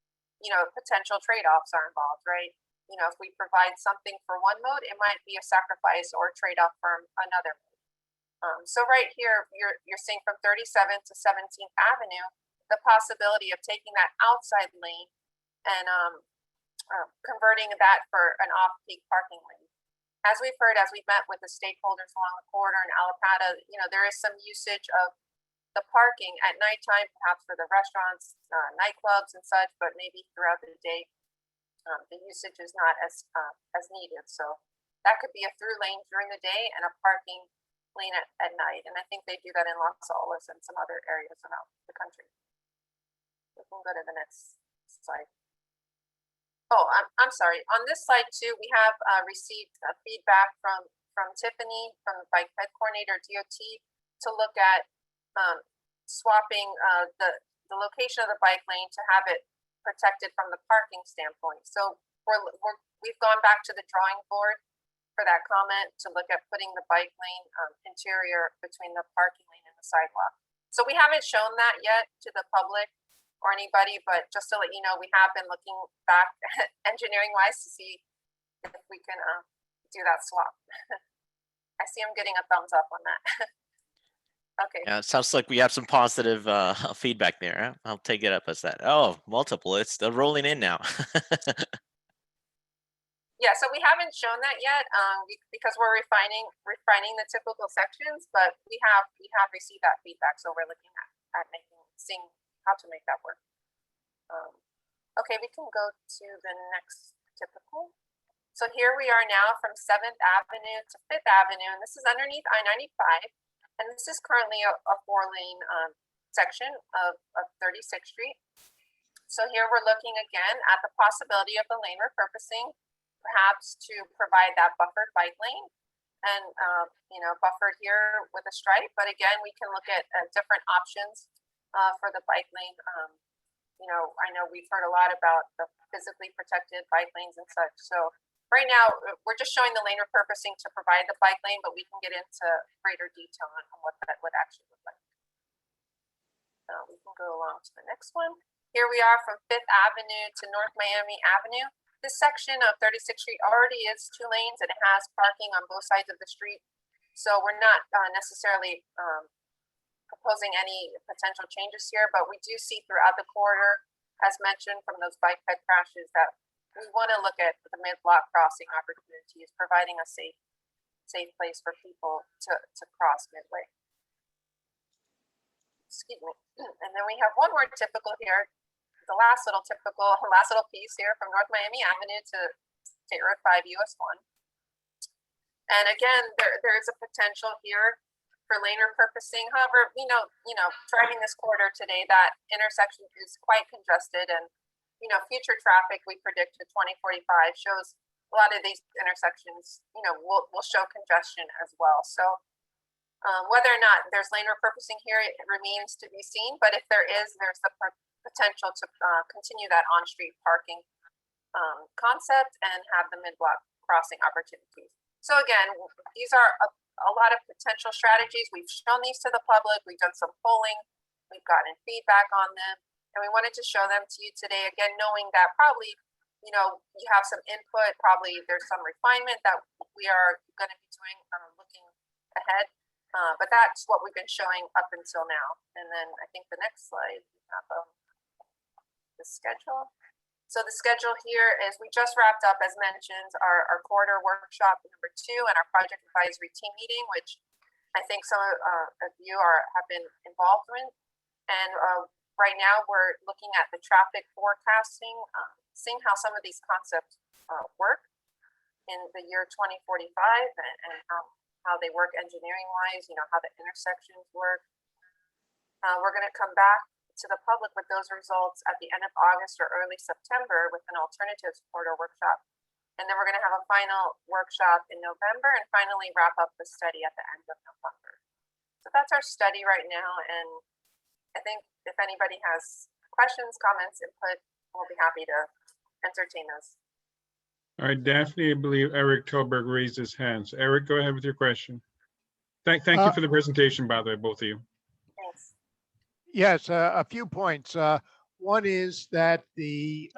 potential trade-offs are involved, right? If we provide something for one mode, it might be a sacrifice or a trade-off for another mode. So right here, you're seeing from 37th to 17th Avenue, the possibility of taking that outside lane and converting that for an off-peak parking lane. As we've heard, as we've met with the stakeholders along the corridor in Alapata, there is some usage of the parking at nighttime, perhaps for the restaurants, nightclubs and such, but maybe throughout the day, the usage is not as needed. So that could be a through lane during the day and a parking lane at night. And I think they do that in Los Olas and some other areas around the country. We can go to the next slide. Oh, I'm sorry. On this slide too, we have received feedback from Tiffany, from the Bike Ped Coordinator, DOT, to look at swapping the location of the bike lane to have it protected from the parking standpoint. So we've gone back to the drawing board for that comment to look at putting the bike lane interior between the parking lane and the sidewalk. So we haven't shown that yet to the public or anybody, but just to let you know, we have been looking back engineering wise to see if we can do that swap. I see I'm getting a thumbs up on that. Okay. Yeah, it sounds like we have some positive feedback there. Huh? I'll take it up as that. Oh, multiple. It's still rolling in now. Yeah, so we haven't shown that yet because we're refining the typical sections, but we have received that feedback, so we're looking at seeing how to make that work. Okay, we can go to the next typical. So here we are now from 7th Avenue to 5th Avenue, and this is underneath I-95. And this is currently a 4-lane section of 36th Street. So here we're looking again at the possibility of the lane repurposing, perhaps to provide that buffered bike lane and, buffered here with a stripe. But again, we can look at different options for the bike lane. I know we've heard a lot about the physically protected bike lanes and such. So right now, we're just showing the lane repurposing to provide the bike lane, but we can get into greater detail on what that would actually look like. We can go along to the next one. Here we are from 5th Avenue to North Miami Avenue. This section of 36th Street already is 2 lanes and it has parking on both sides of the street. So we're not necessarily proposing any potential changes here, but we do see throughout the corridor, as mentioned from those bike ped crashes, that we want to look at the mid-block crossing opportunities, providing a safe place for people to cross midway. Excuse me. And then we have one more typical here, the last little piece here from North Miami Avenue to State Road 5 US 1. And again, there is a potential here for lane repurposing. However, driving this corridor today, that intersection is quite congested, and future traffic we predict to 2045 shows a lot of these intersections, will show congestion as well. So whether or not there's lane repurposing here, it remains to be seen. But if there is, there's the potential to continue that on-street parking concept and have the mid-block crossing opportunities. So again, these are a lot of potential strategies. We've shown these to the public. We've done some polling. We've gotten feedback on them. And we wanted to show them to you today, again, knowing that probably, you have some input, probably there's some refinement that we are going to be doing looking ahead. But that's what we've been showing up until now. And then I think the next slide, we have the schedule. So the schedule here is we just wrapped up, as mentioned, our corridor workshop number 2 and our project advisory team meeting, which I think some of you have been involved in. And right now we're looking at the traffic forecasting, seeing how some of these concepts work in the year 2045 and how they work engineering wise, how the intersections work. We're going to come back to the public with those results at the end of August or early September with an alternatives corridor workshop. And then we're going to have a final workshop in November and finally wrap up the study at the end of November. So that's our study right now. And I think if anybody has questions, comments, input, we'll be happy to entertain those. All right, Daphne, I believe Eric Tolberg raised his hand. So Eric, go ahead with your question. Thank you for the presentation, by the way, both of you. Thanks. Yes, a few points. One is that the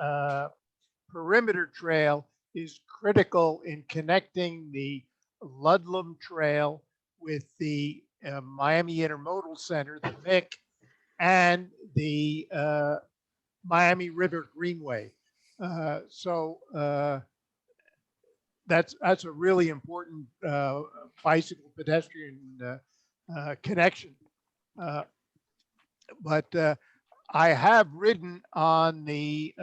perimeter trail is critical in connecting the Ludlam Trail with the Miami Intermodal Center, the MIC, and the Miami River Greenway. That's a really important bicycle pedestrian connection. But I have ridden on the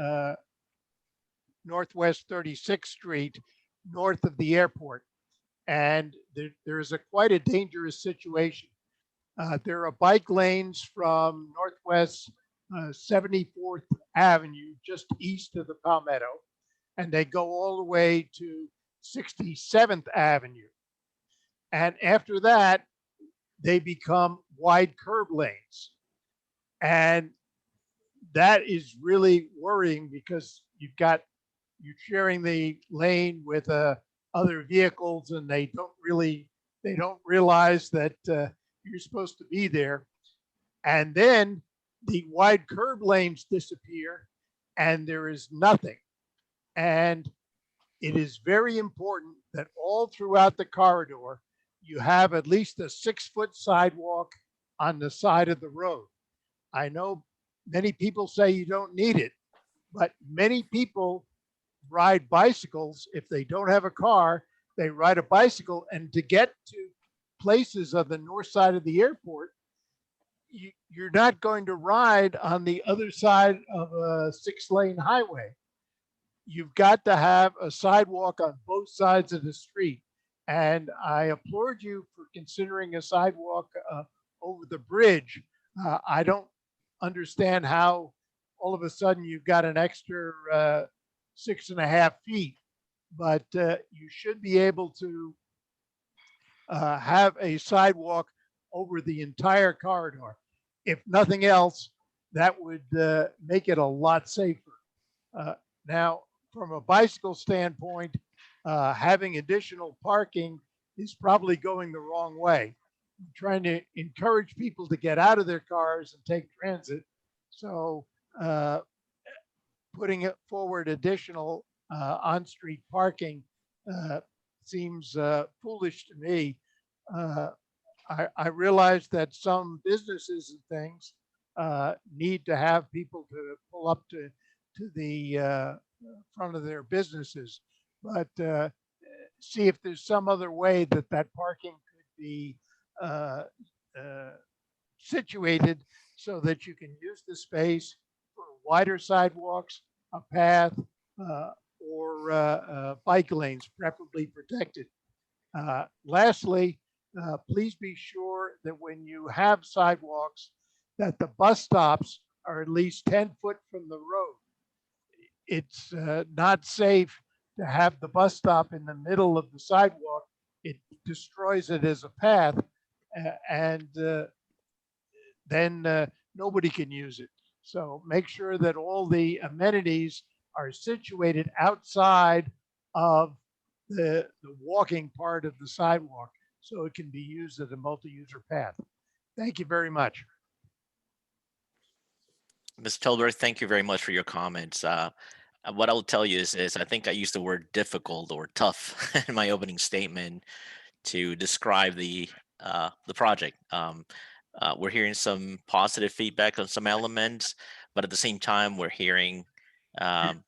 Northwest 36th Street north of the airport, and there's quite a dangerous situation. There are bike lanes from Northwest 74th Avenue, just east of the Palmetto, and they go all the way to 67th Avenue. And after that, they become wide curb lanes. And that is really worrying because you're sharing the lane with other vehicles, and they don't realize that you're supposed to be there. And then the wide curb lanes disappear and there is nothing. And it is very important that all throughout the corridor, you have at least a 6-foot sidewalk on the side of the road. I know many people say you don't need it, but many people ride bicycles. If they don't have a car, they ride a bicycle, and to get to places on the north side of the airport, you're not going to ride on the other side of a 6-lane highway. You've got to have a sidewalk on both sides of the street. And I applaud you for considering a sidewalk over the bridge. I don't understand how all of a sudden you've got an extra 6.5 feet, but you should be able to have a sidewalk over the entire corridor. If nothing else, that would make it a lot safer. Now, from a bicycle standpoint, having additional parking is probably going the wrong way. I'm trying to encourage people to get out of their cars and take transit. So putting it forward additional on-street parking seems foolish to me. I realize that some businesses and things need to have people to pull up to the front of their businesses, but see if there's some other way that parking could be situated so that you can use the space for wider sidewalks, a path, or bike lanes, preferably protected. Lastly, please be sure that when you have sidewalks, that the bus stops are at least 10 foot from the road. It's not safe to have the bus stop in the middle of the sidewalk. It destroys it as a path, and then nobody can use it. So make sure that all the amenities are situated outside of the walking part of the sidewalk, so it can be used as a multi-user path. Thank you very much. Ms. Tilburg, thank you very much for your comments. What I'll tell you is I think I used the word difficult or tough in my opening statement to describe the project. We're hearing some positive feedback on some elements, but at the same time, we're hearing, in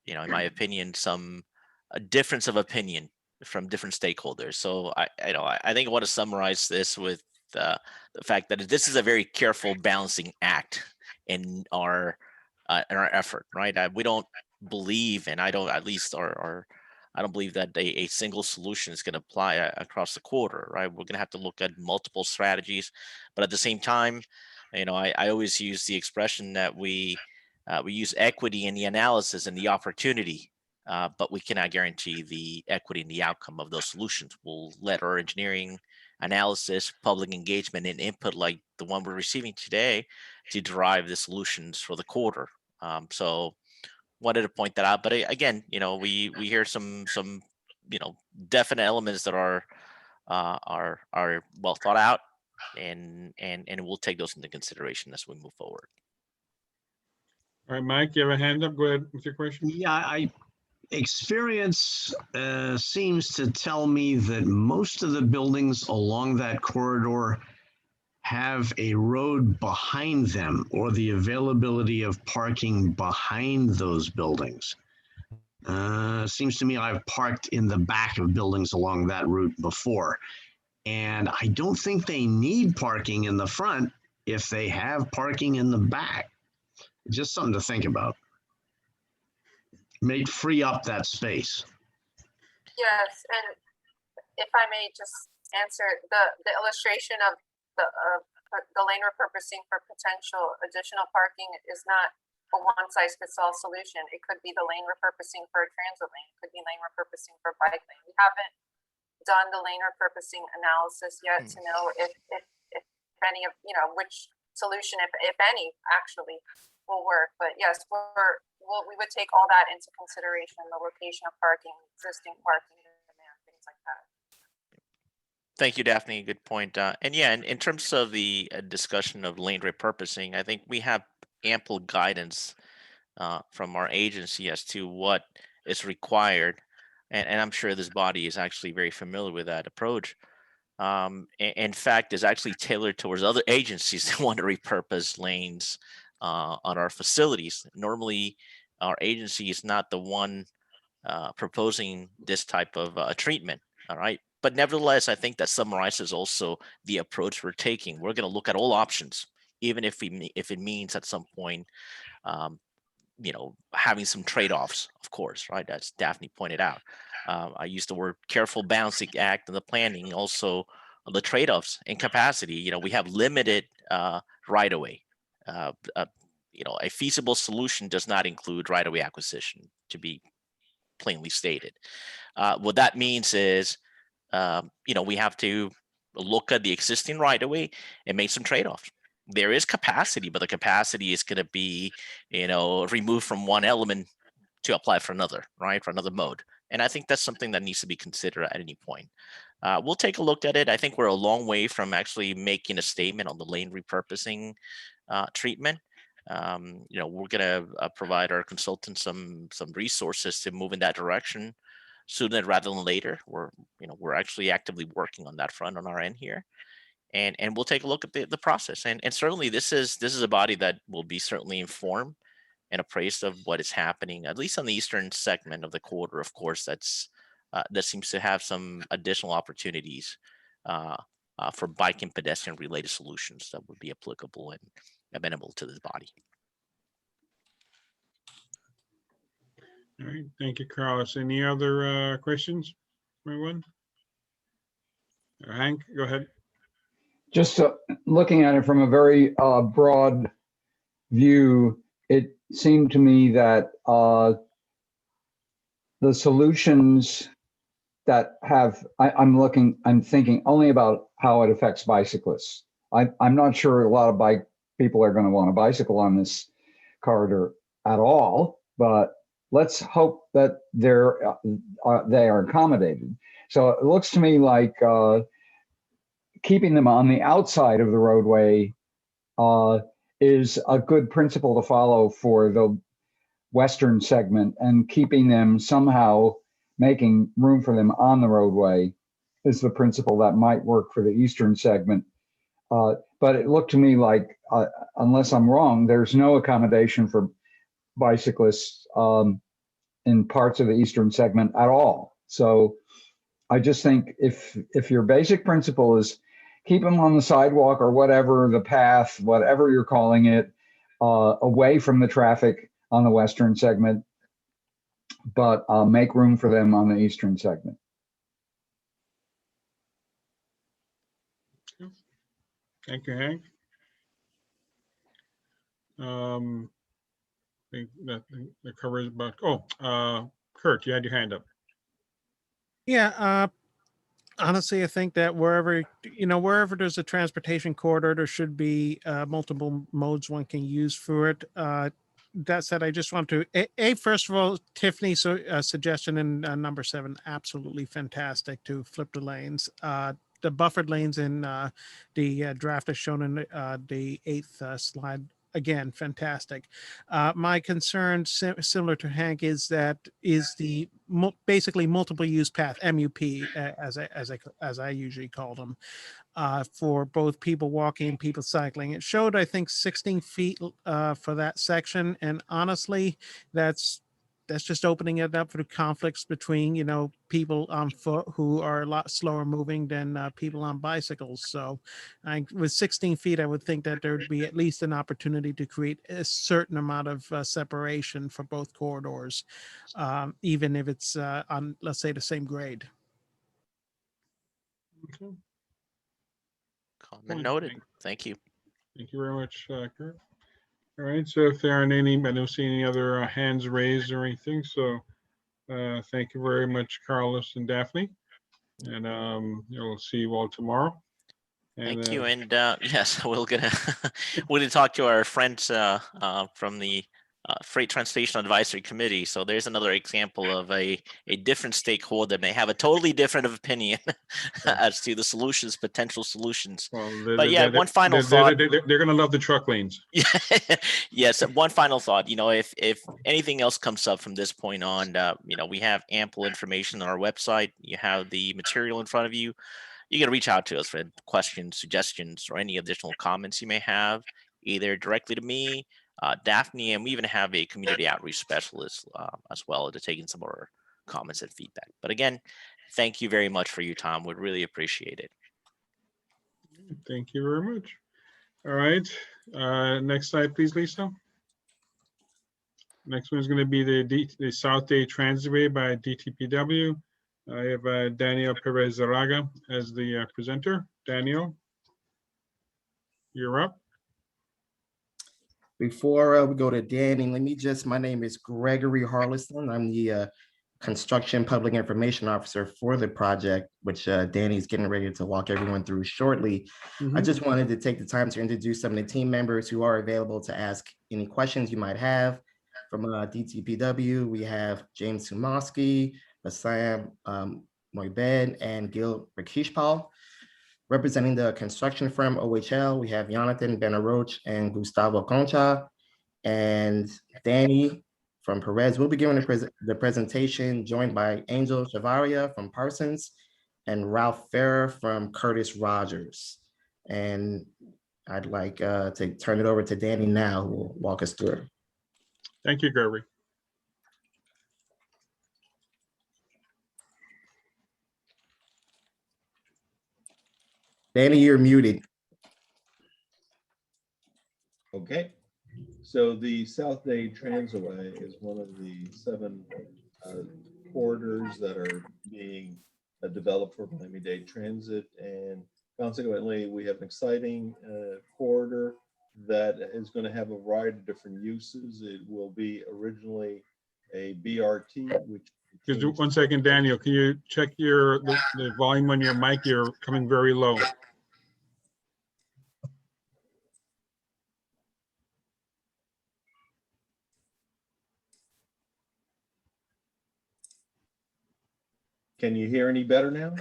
my opinion, some difference of opinion from different stakeholders. So I think I want to summarize this with the fact that this is a very careful balancing act in our effort, right? We don't believe, and I don't, at least, or I don't believe that a single solution is going to apply across the quarter, right? We're going to have to look at multiple strategies, but at the same time, I always use the expression that we use equity in the analysis and the opportunity, but we cannot guarantee the equity in the outcome of those solutions. We'll let our engineering analysis, public engagement, and input like the one we're receiving today to derive the solutions for the quarter. So wanted to point that out, but again, we hear some definite elements that are well thought out, and we'll take those into consideration as we move forward. All right, Mike, you have a hand up. Go ahead with your question. Yeah, experience seems to tell me that most of the buildings along that corridor have a road behind them or the availability of parking behind those buildings. Seems to me I've parked in the back of buildings along that route before, and I don't think they need parking in the front if they have parking in the back. Just something to think about. May free up that space. Yes, and if I may just answer the illustration of the lane repurposing for potential additional parking is not a one-size-fits-all solution. It could be the lane repurposing for a transit lane. It could be lane repurposing for a bike lane. We haven't done the lane repurposing analysis yet to know if any of, you know, which solution, if any, actually will work. But yes, we would take all that into consideration, the location of parking, existing parking demand, things like that. Thank you, Daphne. Good point. And yeah, in terms of the discussion of lane repurposing, I think we have ample guidance from our agency as to what is required. And I'm sure this body is actually very familiar with that approach. In fact, is actually tailored towards other agencies that want to repurpose lanes on our facilities. Normally, our agency is not the one proposing this type of treatment. All right. But nevertheless, I think that summarizes also the approach we're taking. We're going to look at all options, even if it means at some point, you know, having some trade-offs, of course, right? As Daphne pointed out. I used the word careful balancing act in the planning, also the trade-offs in capacity. You know, we have limited right-of-way. You know, a feasible solution does not include right-of-way acquisition, to be plainly stated. What that means is, you know, we have to look at the existing right-of-way and make some trade-offs. There is capacity, but the capacity is going to be, you know, removed from one element to apply for another, right? For another mode. And I think that's something that needs to be considered at any point. We'll take a look at it. I think we're a long way from actually making a statement on the lane repurposing treatment. You know, we're going to provide our consultants some resources to move in that direction sooner rather than later. We're actually actively working on that front on our end here. And we'll take a look at the process. And certainly this is a body that will be certainly informed and appraised of what is happening, at least on the eastern segment of the corridor. Of course, that seems to have some additional opportunities for bike and pedestrian related solutions that would be applicable and amenable to this body. All right, thank you, Carlos. Any other questions from anyone? Hank, go ahead. Just looking at it from a very broad view, it seemed to me that the solutions that have, I'm thinking only about how it affects bicyclists. I'm not sure a lot of bike people are going to want to bicycle on this corridor at all, but let's hope that they are accommodated. So it looks to me like keeping them on the outside of the roadway is a good principle to follow for the western segment, and keeping them somehow, making room for them on the roadway is the principle that might work for the eastern segment. But it looked to me like, unless I'm wrong, there's no accommodation for bicyclists in parts of the eastern segment at all. So I just think if your basic principle is keep them on the sidewalk or whatever, the path, whatever you're calling it, away from the traffic on the western segment, but make room for them on the eastern segment. Thank you, Hank. I think that covers about, Kurt, you had your hand up. Yeah, honestly, I think that wherever there's a transportation corridor, there should be multiple modes one can use for it. That said, I just want to, first of all, Tiffany's suggestion in number 7, absolutely fantastic to flip the lanes. The buffered lanes in the draft as shown in the 8th slide, again, fantastic. My concern, similar to Hank, is the basically multiple use path, MUP, as I usually call them. for both people walking and people cycling. It showed, I think, 16 feet for that section. And honestly, that's just opening it up for conflicts between, you know, people on foot who are a lot slower moving than people on bicycles. So with 16 feet, I would think that there would be at least an opportunity to create a certain amount of separation for both corridors, even if it's on, let's say, the same grade. Okay. Comment Fine, noted. Thank you. Thank you very much, Kurt. All right, so if there aren't any, I don't see any other hands raised or anything, so thank you very much, Carlos and Daphne. And we'll see you all tomorrow. And, Thank you. And yes, we're gonna talk to our friends from the Freight Transportation Advisory Committee. So there's another example of a different stakeholder that may have a totally different opinion as to the solutions, potential solutions. well, But yeah, one final thought. They're gonna love the truck lanes. Yes, one final thought. You know, if anything else comes up from this point on, you know, we have ample information on our website. You have the material in front of you. You can reach out to us for questions, suggestions, or any additional comments you may have, either directly to me, Daphne, and we even have a community outreach specialist as well to take in some of our comments and feedback. But again, thank you very much for your time. We'd really appreciate it. Thank you very much. All right, next slide, please, Lisa. Next one is going to be the South Bay Transaway by Dtpw. I have Daniel Perez Zaraga as the presenter. Daniel, you're up. Before we go to Danny, my name is Gregory Harleston. I'm the Construction Public Information Officer for the project, which Danny's getting ready to walk everyone through shortly. I just wanted to take the time to introduce some of the team members who are available to ask any questions you might have. From Dtpw, we have James Sumoski, Bassam Moibed, and Gil Rakishpal. Representing the construction firm OHL, we have Jonathan Benaroche and Gustavo Concha. And Danny from Perez will be giving the presentation, joined by Angel Chavaria from Parsons and Ralph Ferrer from Curtis Rogers. And I'd like to turn it over to Danny now, who will walk us through it. Thank you, Gregory. Danny, you're muted. Okay, so the South Bay Transaway is one of the 7 corridors that are being developed for Miami-Dade Transit, and consequently, we have an exciting corridor that is going to have a variety of different uses. It will be originally a BRT, which Just 1 second, Daniel. Can you check the volume on your mic? You're coming very low. Can you hear any better now?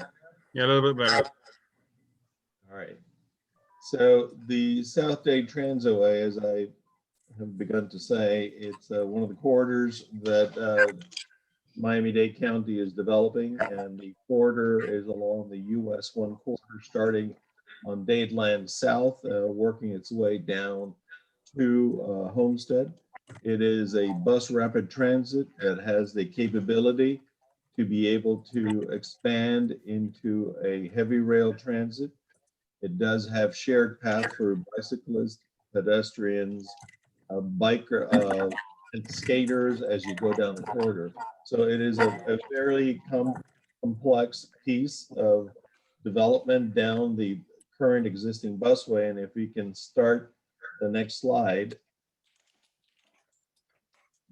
Yeah, a little bit better. All right. So the South Bay Transaway, as I have begun to say, it's one of the corridors that Miami-Dade County is developing, and the corridor is along the US 1 corridor, starting on Dadeland South, working its way down to Homestead. It is a bus rapid transit that has the capability to be able to expand into a heavy rail transit. It does have shared path for bicyclists, pedestrians, biker, and skaters as you go down the corridor. So it is a fairly complex piece of development down the current existing busway. And if we can start the next slide,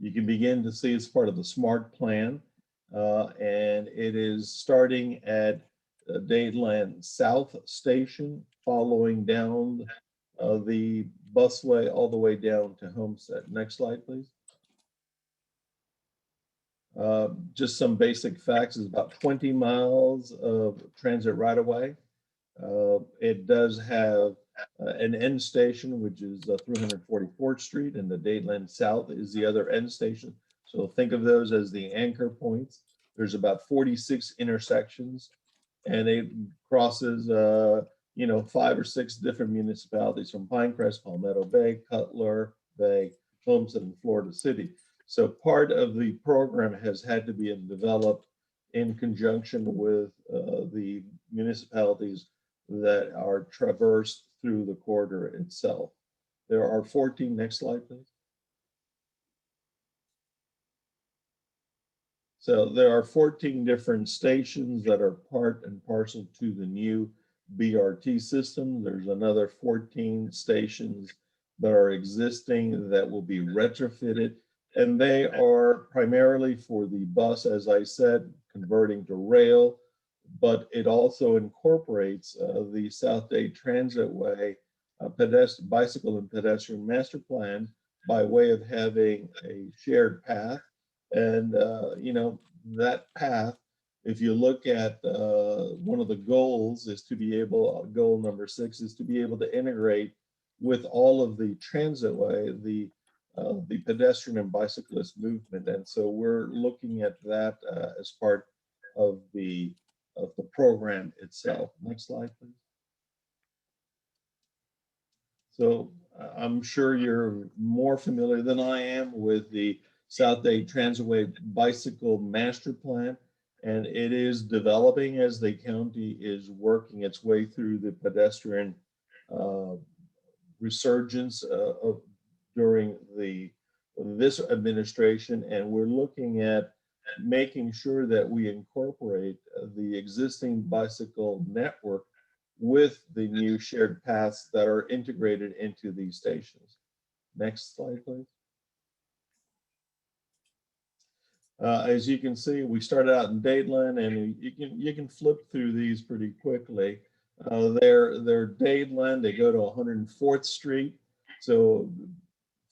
you can begin to see it's part of the SMART plan. And it is starting at Dadeland South Station, following down the busway all the way down to Homestead. Next slide, please. Just some basic facts is about 20 miles of transit right away. It does have an end station, which is 344th Street, and the Dadeland South is the other end station. So think of those as the anchor points. There's about 46 intersections, and it crosses 5 or 6 different municipalities from Pinecrest, Palmetto Bay, Cutler Bay, Homestead, and Florida City. So part of the program has had to be developed in conjunction with the municipalities that are traversed through the corridor itself. There are 14, next slide, please. So there are 14 different stations that are part and parcel to the new BRT system. There's another 14 stations that are existing that will be retrofitted, and they are primarily for the bus, as I said, converting to rail, but it also incorporates the South Dade Transitway bicycle and pedestrian master plan by way of having a shared path. And, that path, if you look at one of the goals is to be able, goal number 6 is to be able to integrate with all of the transitway, the pedestrian and bicyclist movement. And so we're looking at that as part of the program itself. Next slide, please. So I'm sure you're more familiar than I am with the South Dade Transaway Bicycle Master Plan, and it is developing as the county is working its way through the pedestrian resurgence during this administration, and we're looking at making sure that we incorporate the existing bicycle network with the new shared paths that are integrated into these stations. Next slide, please. As you can see, we started out in Dadeland, and you can flip through these pretty quickly. They're Dadeland, they go to 104th Street. So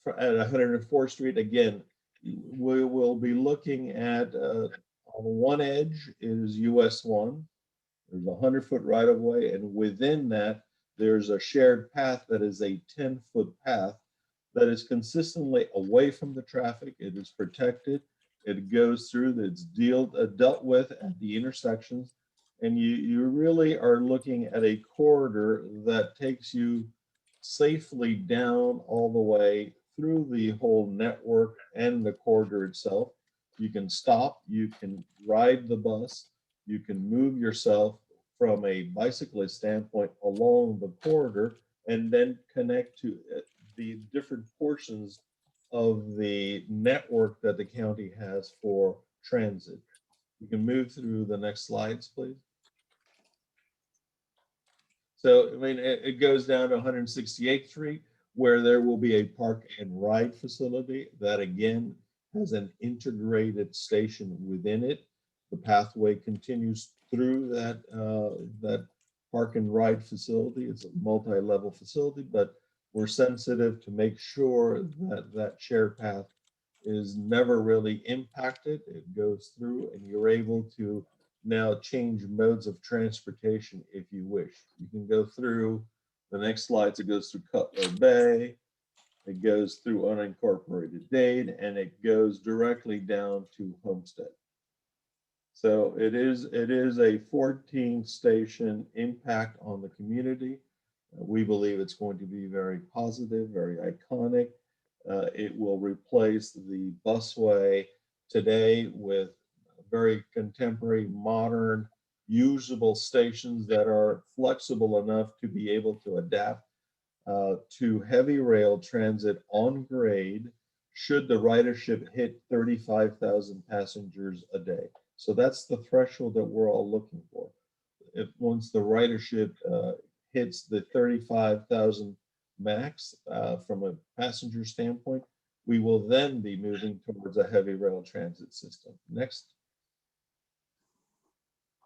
at 104th Street, again, we will be looking at on one edge is US 1. There's a 100-foot right of way, and within that, there's a shared path that is a 10-foot path that is consistently away from the traffic. It is protected. It goes through, it's dealt with at the intersections. And you really are looking at a corridor that takes you safely down all the way through the whole network and the corridor itself. You can stop, you can ride the bus, you can move yourself from a bicyclist standpoint along the corridor and then connect to the different portions of the network that the county has for transit. You can move through the next slides, please. So, I mean, it goes down to 168th Street, where there will be a park and ride facility that again has an integrated station within it. The pathway continues through that park and ride facility. It's a multi-level facility, but we're sensitive to make sure that that shared path is never really impacted. It goes through, and you're able to now change modes of transportation if you wish. You can go through the next slides. It goes through Cutler Bay, it goes through unincorporated Dade, and it goes directly down to Homestead. So it is a 14-station impact on the community. We believe it's going to be very positive, very iconic. It will replace the busway today with very contemporary, modern, usable stations that are flexible enough to be able to adapt to heavy rail transit on grade should the ridership hit 35,000 passengers a day. So that's the threshold that we're all looking for. If once the ridership hits the 35,000 max from a passenger standpoint, we will then be moving towards a heavy rail transit system. Next.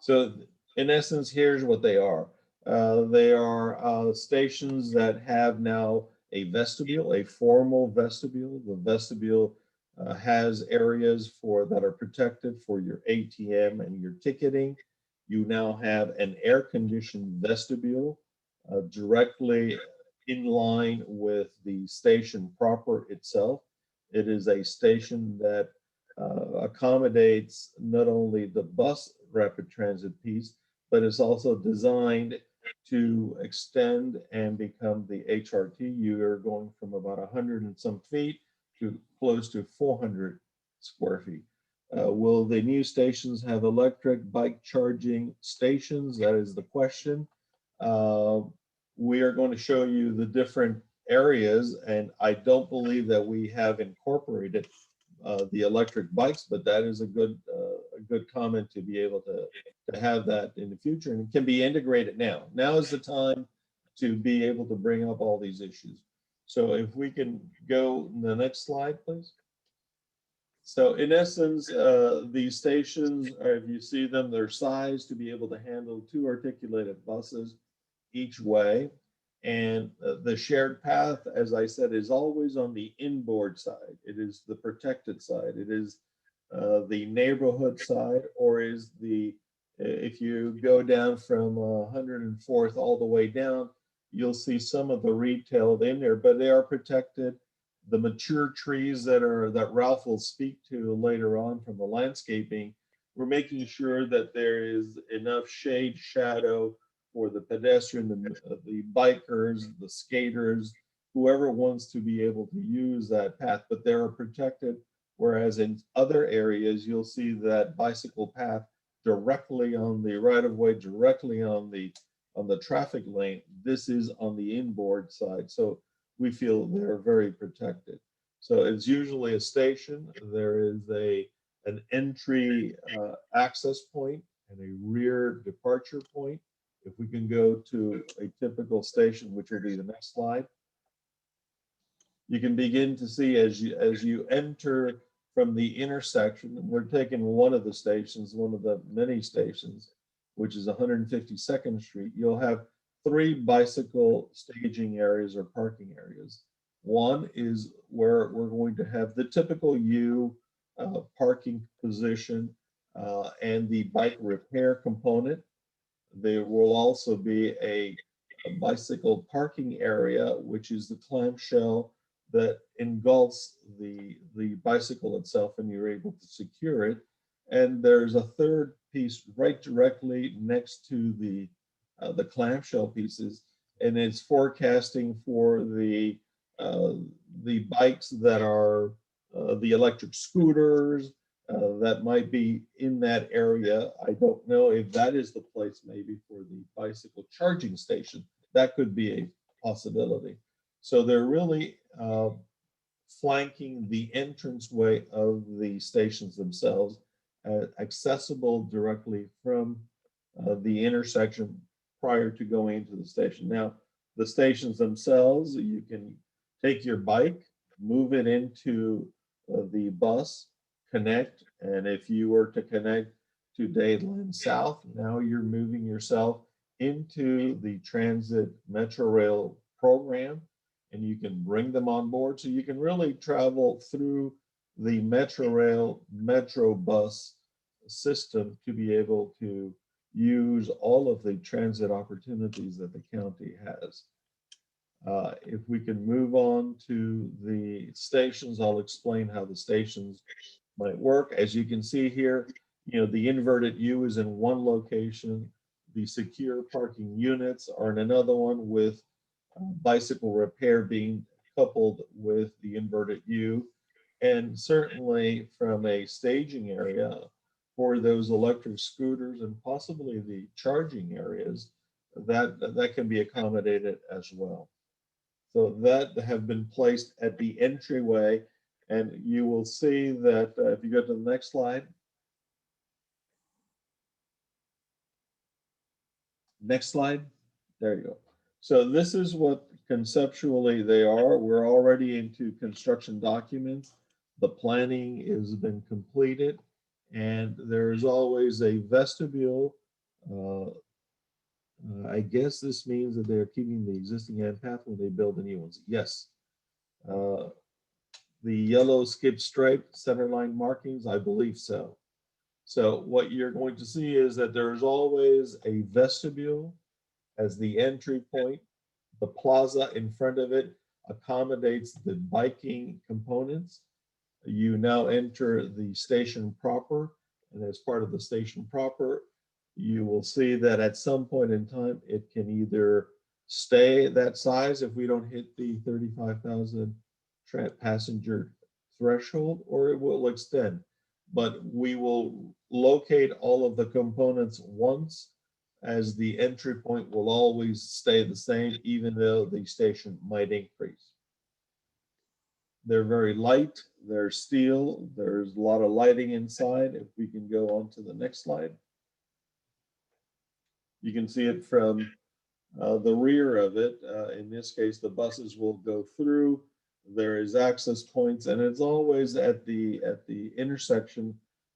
So in essence, here's what they are. They are stations that have now a vestibule, a formal vestibule. The vestibule has areas that are protected for your ATM and your ticketing. You now have an air-conditioned vestibule directly in line with the station proper itself. It is a station that accommodates not only the bus rapid transit piece, but it's also designed to extend and become the HRT. You are going from about 100 and some feet to close to 400 square feet. Will the new stations have electric bike charging stations? That is the question. We are going to show you the different areas, and I don't believe that we have incorporated the electric bikes, but that is a good comment to be able to have that in the future, and it can be integrated now. Now is the time to be able to bring up all these issues. So if we can go to the next slide, please. So in essence, these stations, if you see them, they're sized to be able to handle 2 articulated buses each way. And the shared path, as I said, is always on the inboard side. It is the protected side. It is the neighborhood side, or is the, if you go down from 104th all the way down, you'll see some of the retail in there, but they are protected. The mature trees that Ralph will speak to later on from the landscaping, we're making sure that there is enough shade, shadow for the pedestrian, the bikers, the skaters, whoever wants to be able to use that path, but they are protected. Whereas in other areas, you'll see that bicycle path directly on the right of way, directly on the traffic lane. This is on the inboard side. So we feel they're very protected. So it's usually a station. There is an entry access point and a rear departure point. If we can go to a typical station, which will be the next slide, you can begin to see as you enter from the intersection, we're taking one of the stations, one of the many stations, which is 152nd Street. You'll have 3 bicycle staging areas or parking areas. One is where we're going to have the typical U parking position and the bike repair component. There will also be a bicycle parking area, which is the clamshell that engulfs the bicycle itself, and you're able to secure it. And there's a third piece right directly next to the clamshell pieces, and it's forecasting for the bikes that are the electric scooters that might be in that area. I don't know if that is the place maybe for the bicycle charging station. That could be a possibility. So they're really flanking the entranceway of the stations themselves, accessible directly from the intersection prior to going into the station. Now, the stations themselves, you can take your bike, move it into the bus, connect, and if you were to connect to Dadeland South, now you're moving yourself into the transit Metro Rail program, and you can bring them on board. So you can really travel through the Metro Rail, Metro bus system to be able to use all of the transit opportunities that the county has. If we can move on to the stations, I'll explain how the stations might work. As you can see here, the inverted U is in one location. The secure parking units are in another one, with bicycle repair being coupled with the inverted U. And certainly from a staging area for those electric scooters and possibly the charging areas, that can be accommodated as well. So that have been placed at the entryway, and you will see that if you go to the next slide. Next slide. There you go. So this is what conceptually they are. We're already into construction documents. The planning has been completed, and there is always a vestibule. I guess this means that they're keeping the existing end path when they build the new ones. Yes. The yellow skip stripe centerline markings, I believe so. So what you're going to see is that there's always a vestibule as the entry point. The plaza in front of it accommodates the biking components. You now enter the station proper, and as part of the station proper, you will see that at some point in time, it can either stay that size if we don't hit the 35,000 passenger threshold, or it will extend. But we will locate all of the components once, as the entry point will always stay the same, even though the station might increase. They're very light, they're steel, there's a lot of lighting inside. If we can go on to the next slide. You can see it from the rear of it. In this case, the buses will go through. There is access points, and it's always at the intersection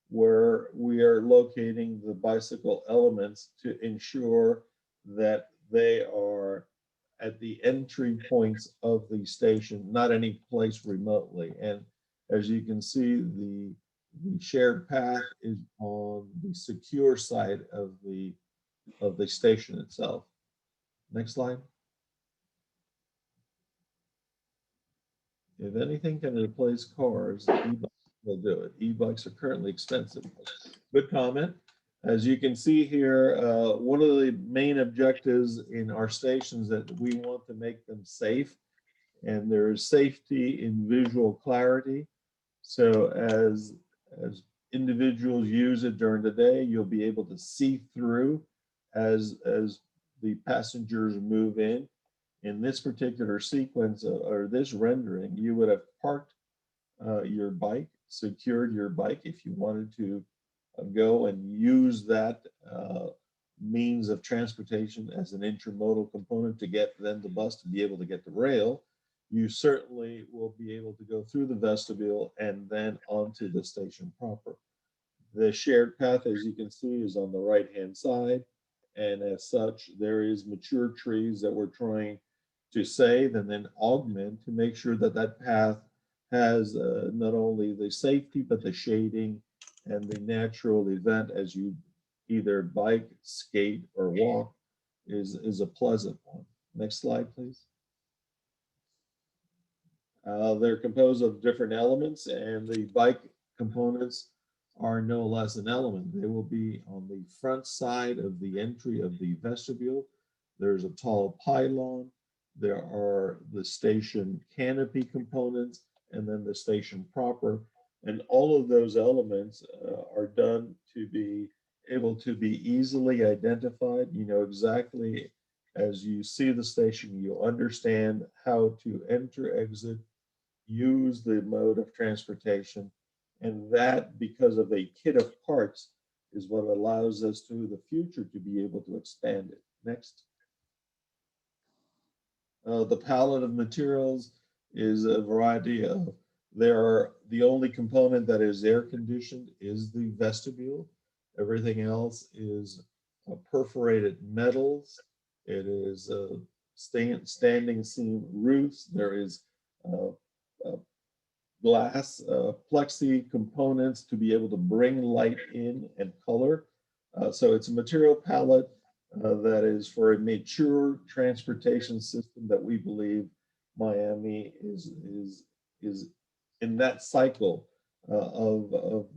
where we are locating the bicycle elements to ensure that they are at the entry points of the station, not any place remotely. And as you can see, the shared path is on the secure side of the station itself. Next slide. If anything can replace cars, e-bikes will do it. E-bikes are currently expensive. Good comment. As you can see here, one of the main objectives in our stations that we want to make them safe, and there is safety in visual clarity. So as individuals use it during the day, you'll be able to see through as the passengers move in. In this particular sequence or this rendering, you would have parked your bike, secured your bike if you wanted to go and use that means of transportation as an intermodal component to get then the bus to be able to get the rail. You certainly will be able to go through the vestibule and then onto the station proper. The shared path, as you can see, is on the right-hand side. And as such, there is mature trees that we're trying to save and then augment to make sure that that path has not only the safety, but the shading and the natural event as you either bike, skate, or walk is a pleasant one. Next slide, please. They're composed of different elements, and the bike components are no less an element. They will be on the front side of the entry of the vestibule. There's a tall pylon. There are the station canopy components, and then the station proper. And all of those elements are done to be able to be easily identified. You know exactly, as you see the station, you understand how to enter, exit, use the mode of transportation. And that, because of a kit of parts, is what allows us to the future to be able to expand it. Next. The palette of materials is a variety of, the only component that is air conditioned is the vestibule. Everything else is perforated metals. It is standing seam roofs. There is glass plexi components to be able to bring light in and color. So it's a material palette that is for a mature transportation system that we believe Miami is in that cycle of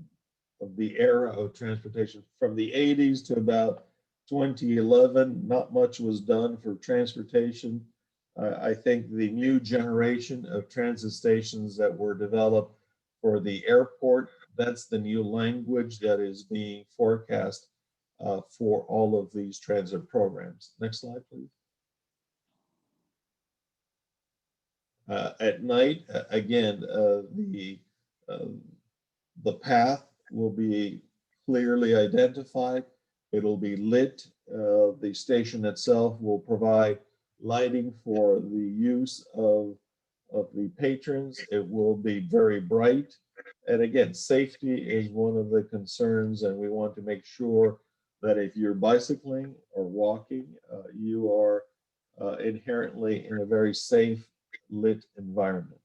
the era of transportation. From the 80s to about 2011, not much was done for transportation. I think the new generation of transit stations that were developed for the airport, that's the new language that is being forecast for all of these transit programs. Next slide, please. At night, again, the path will be clearly identified. It'll be lit. The station itself will provide lighting for the use of the patrons. It will be very bright. And again, safety is one of the concerns, and we want to make sure that if you're bicycling or walking, you are inherently in a very safe, lit environment.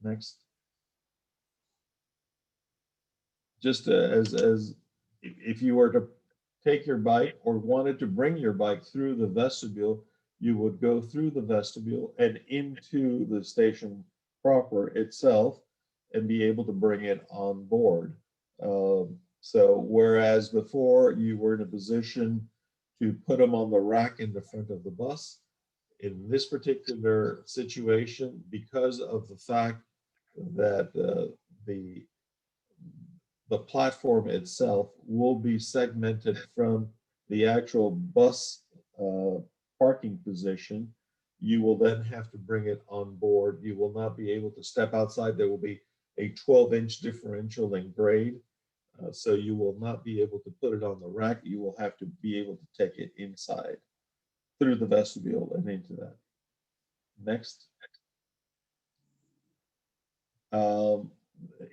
Next. Just as if you were to take your bike or wanted to bring your bike through the vestibule, you would go through the vestibule and into the station proper itself and be able to bring it on board. So whereas before you were in a position to put them on the rack in the front of the bus, in this particular situation, because of the fact that the platform itself will be segmented from the actual bus parking position, you will then have to bring it on board. You will not be able to step outside. There will be a 12-inch differential in grade. So you will not be able to put it on the rack. You will have to be able to take it inside through the vestibule and into that. Next.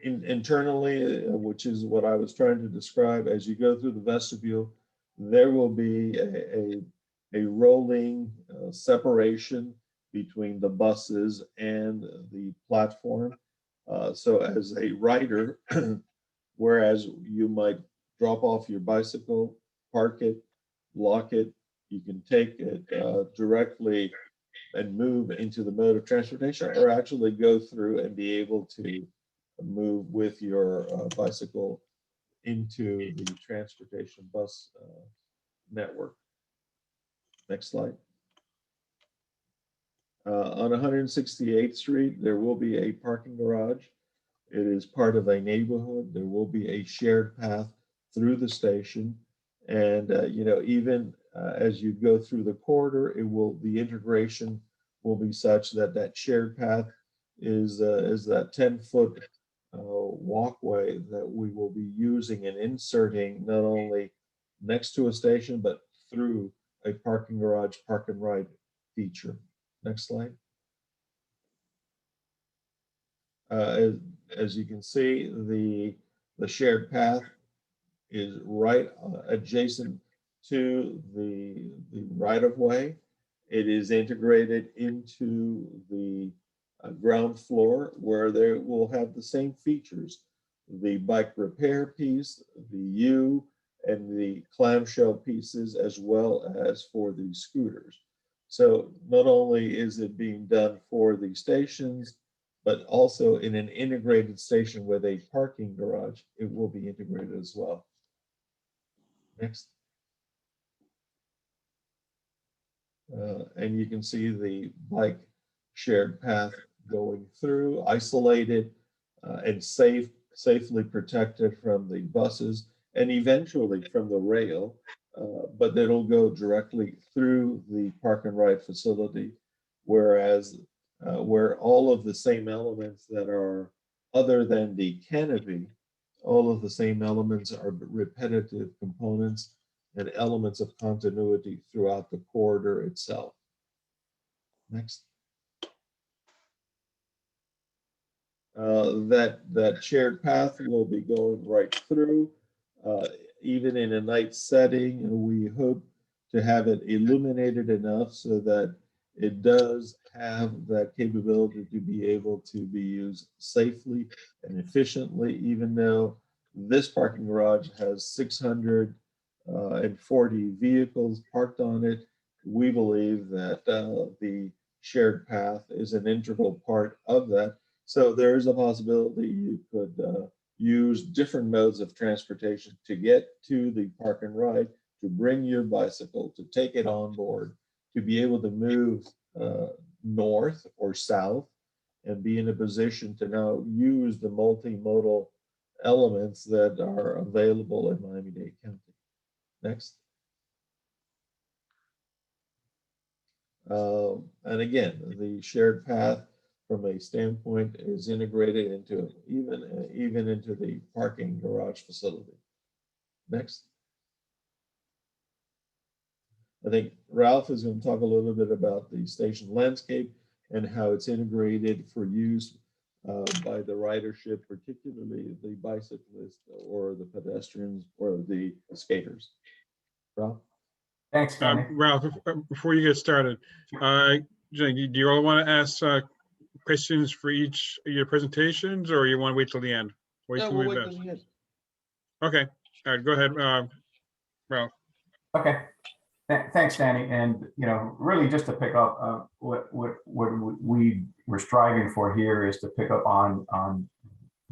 Internally, which is what I was trying to describe, as you go through the vestibule, there will be a rolling separation between the buses and the platform. So as a rider, whereas you might drop off your bicycle, park it, lock it, you can take it directly and move into the mode of transportation, or actually go through and be able to move with your bicycle into the transportation bus network. Next slide. On 168th Street, there will be a parking garage. It is part of a neighborhood. There will be a shared path through the station. And, you know, even as you go through the corridor, the integration will be such that that shared path is that 10-foot walkway that we will be using and inserting not only next to a station, but through a parking garage, park and ride feature. Next slide. As you can see, the shared path is right adjacent to the right-of-way. It is integrated into the ground floor, where they will have the same features: the bike repair piece, the U, and the clamshell pieces, as well as for the scooters. So not only is it being done for the stations, but also in an integrated station with a parking garage, it will be integrated as well. Next. And you can see the bike shared path going through, isolated and safely protected from the buses and eventually from the rail, but it'll go directly through the park and ride facility, whereas where all of the same elements that are other than the canopy, all of the same elements are repetitive components and elements of continuity throughout the corridor itself. Next. That shared path will be going right through, even in a night setting. We hope to have it illuminated enough so that it does have that capability to be able to be used safely and efficiently, even though this parking garage has 640 vehicles parked on it. We believe that the shared path is an integral part of that. So there is a possibility you could use different modes of transportation to get to the park and ride, to bring your bicycle, to take it on board, to be able to move north or south and be in a position to now use the multimodal elements that are available in Miami-Dade County. Next. And again, the shared path from a standpoint is integrated into even into the parking garage facility. Next. I think Ralph is going to talk a little bit about the station landscape and how it's integrated for use by the ridership, particularly the bicyclists or the pedestrians or the skaters. Ralph? Thanks, Danny. Ralph, before you get started, do you all want to ask questions for each of your presentations, or you want to wait till the end? Wait till the end. Okay, all right, go ahead, Ralph. Okay, thanks, Danny. And really, just to pick up what we were striving for here is to pick up on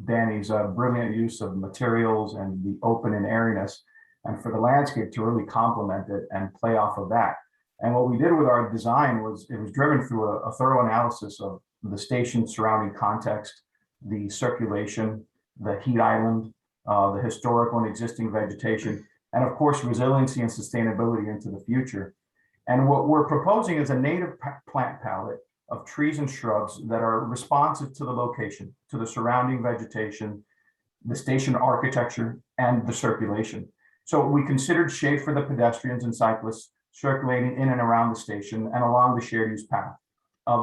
Danny's brilliant use of materials and the open and airiness, and for the landscape to really complement it and play off of that. And what we did with our design was it was driven through a thorough analysis of the station surrounding context, the circulation, the heat island, the historical and existing vegetation, and of course, resiliency and sustainability into the future. And what we're proposing is a native plant palette of trees and shrubs that are responsive to the location, to the surrounding vegetation, the station architecture, and the circulation. So we considered shade for the pedestrians and cyclists circulating in and around the station and along the shared use path,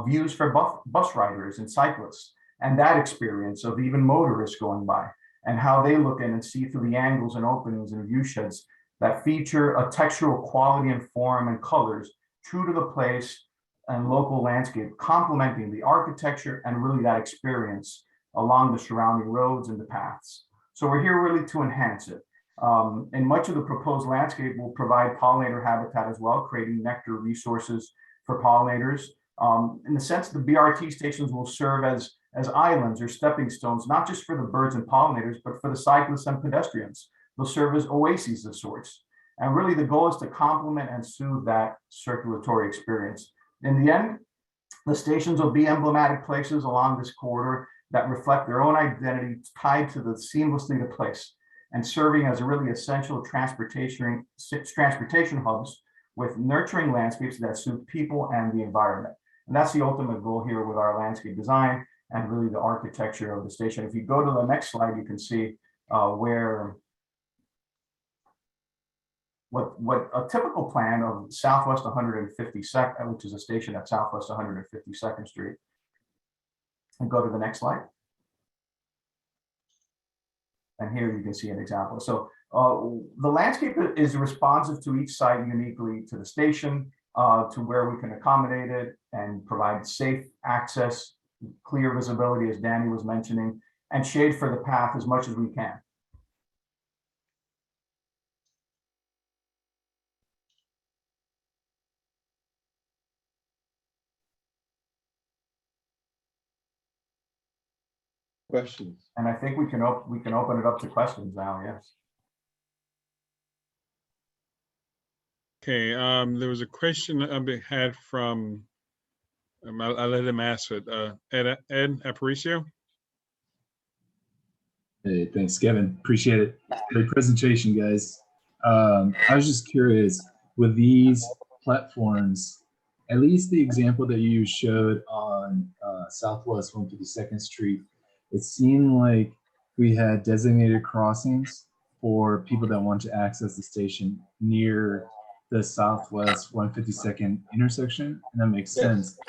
views for bus riders and cyclists, and that experience of even motorists going by, and how they look in and see through the angles and openings and view sheds that feature a textural quality and form and colors true to the place and local landscape, complementing the architecture and really that experience along the surrounding roads and the paths. So we're here really to enhance it. And much of the proposed landscape will provide pollinator habitat as well, creating nectar resources for pollinators. In the sense, the BRT stations will serve as islands or stepping stones, not just for the birds and pollinators, but for the cyclists and pedestrians. They'll serve as oases of sorts. And really the goal is to complement and soothe that circulatory experience. In the end, the stations will be emblematic places along this corridor that reflect their own identity tied to the seamlessly to place, and serving as a really essential transportation hubs with nurturing landscapes that suit people and the environment. And that's the ultimate goal here with our landscape design and really the architecture of the station. If you go to the next slide, you can see what a typical plan of Southwest 152nd, which is a station at Southwest 152nd Street. And go to the next slide. And here you can see an example. So the landscape is responsive to each site uniquely to the station, to where we can accommodate it and provide safe access, clear visibility, as Danny was mentioning, and shade for the path as much as we can. Questions? And I think we can open it up to questions now. Yes. Okay, there was a question I had from, I'll let him ask it. Ed Aparicio. Hey, thanks, Kevin. Appreciate it. Great presentation, guys. I was just curious, with these platforms, at least the example that you showed on Southwest 152nd Street, it seemed like we had designated crossings for people that want to access the station near the Southwest 152nd intersection, and that makes sense.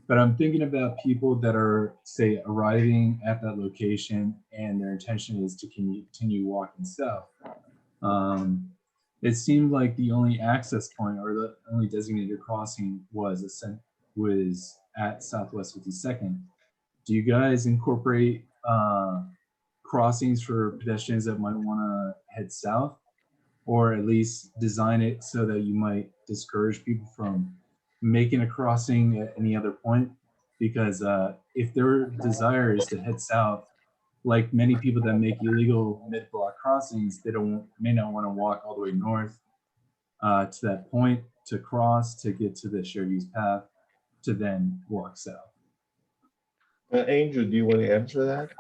But I'm thinking about people that are, say, arriving at that location and their intention is to continue walking south. It seemed like the only access point or the only designated crossing was at Southwest 52nd. Do you guys incorporate crossings for pedestrians that might want to head south, or at least design it so that you might discourage people from making a crossing at any other point? Because if their desire is to head south, like many people that make illegal mid-block crossings, they may not want to walk all the way north to that point to cross to get to the shared use path to then walk south. Angel, do you want to answer that?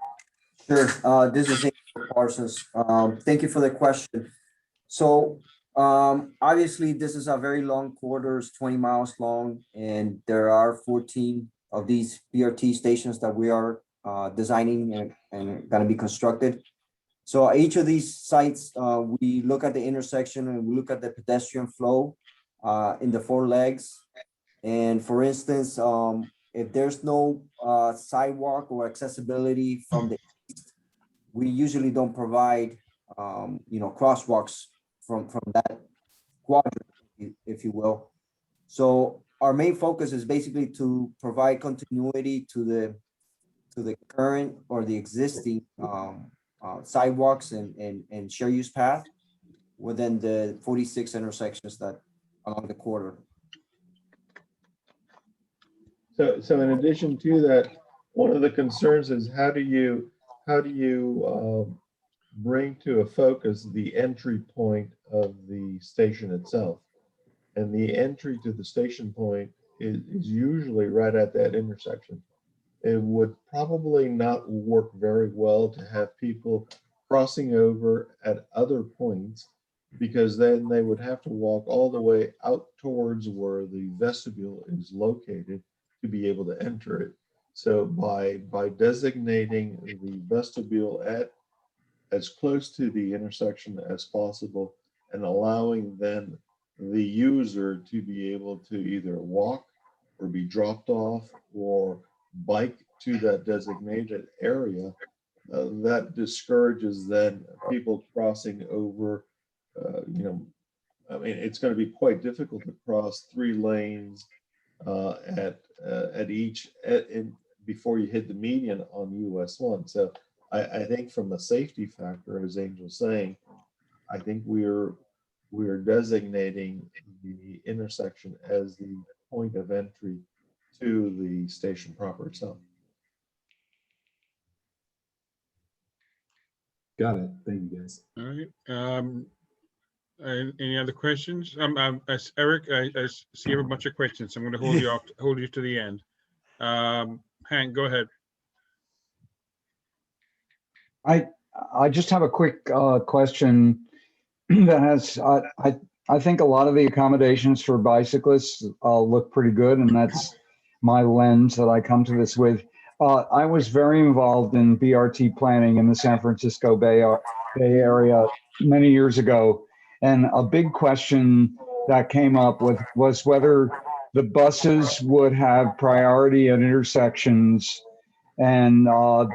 Sure. This is Angel Parsons. Thank you for the question. So obviously this is a very long corridor, it's 20 miles long, and there are 14 of these BRT stations that we are designing and going to be constructed. So each of these sites, we look at the intersection and we look at the pedestrian flow in the 4 legs. And for instance, if there's no sidewalk or accessibility from the east, we usually don't provide, crosswalks from that quadrant, if you will. So our main focus is basically to provide continuity to the current or the existing sidewalks and share use path within the 46 intersections that along the corridor. So in addition to that, one of the concerns is how do you how do you bring to a focus the entry point of the station itself? And the entry to the station point is usually right at that intersection. It would probably not work very well to have people crossing over at other points, because then they would have to walk all the way out towards where the vestibule is located to be able to enter it. So by designating the vestibule at as close to the intersection as possible and allowing then the user to be able to either walk or be dropped off or bike to that designated area, that discourages then people crossing over. I mean, it's going to be quite difficult to cross 3 lanes at each before you hit the median on US 1. So I think from a safety factor, as Angel's saying, I think we're designating the intersection as the point of entry to the station proper itself. Got it. Thank you, guys. All right. Any other questions? Eric, I see you have a bunch of questions. So I'm going to hold you to the end. Hank, go ahead. I just have a quick question that has, I think a lot of the accommodations for bicyclists look pretty good, and that's my lens that I come to this with. I was very involved in BRT planning in the San Francisco Bay Area many years ago, and a big question that came up was whether the buses would have priority at intersections. And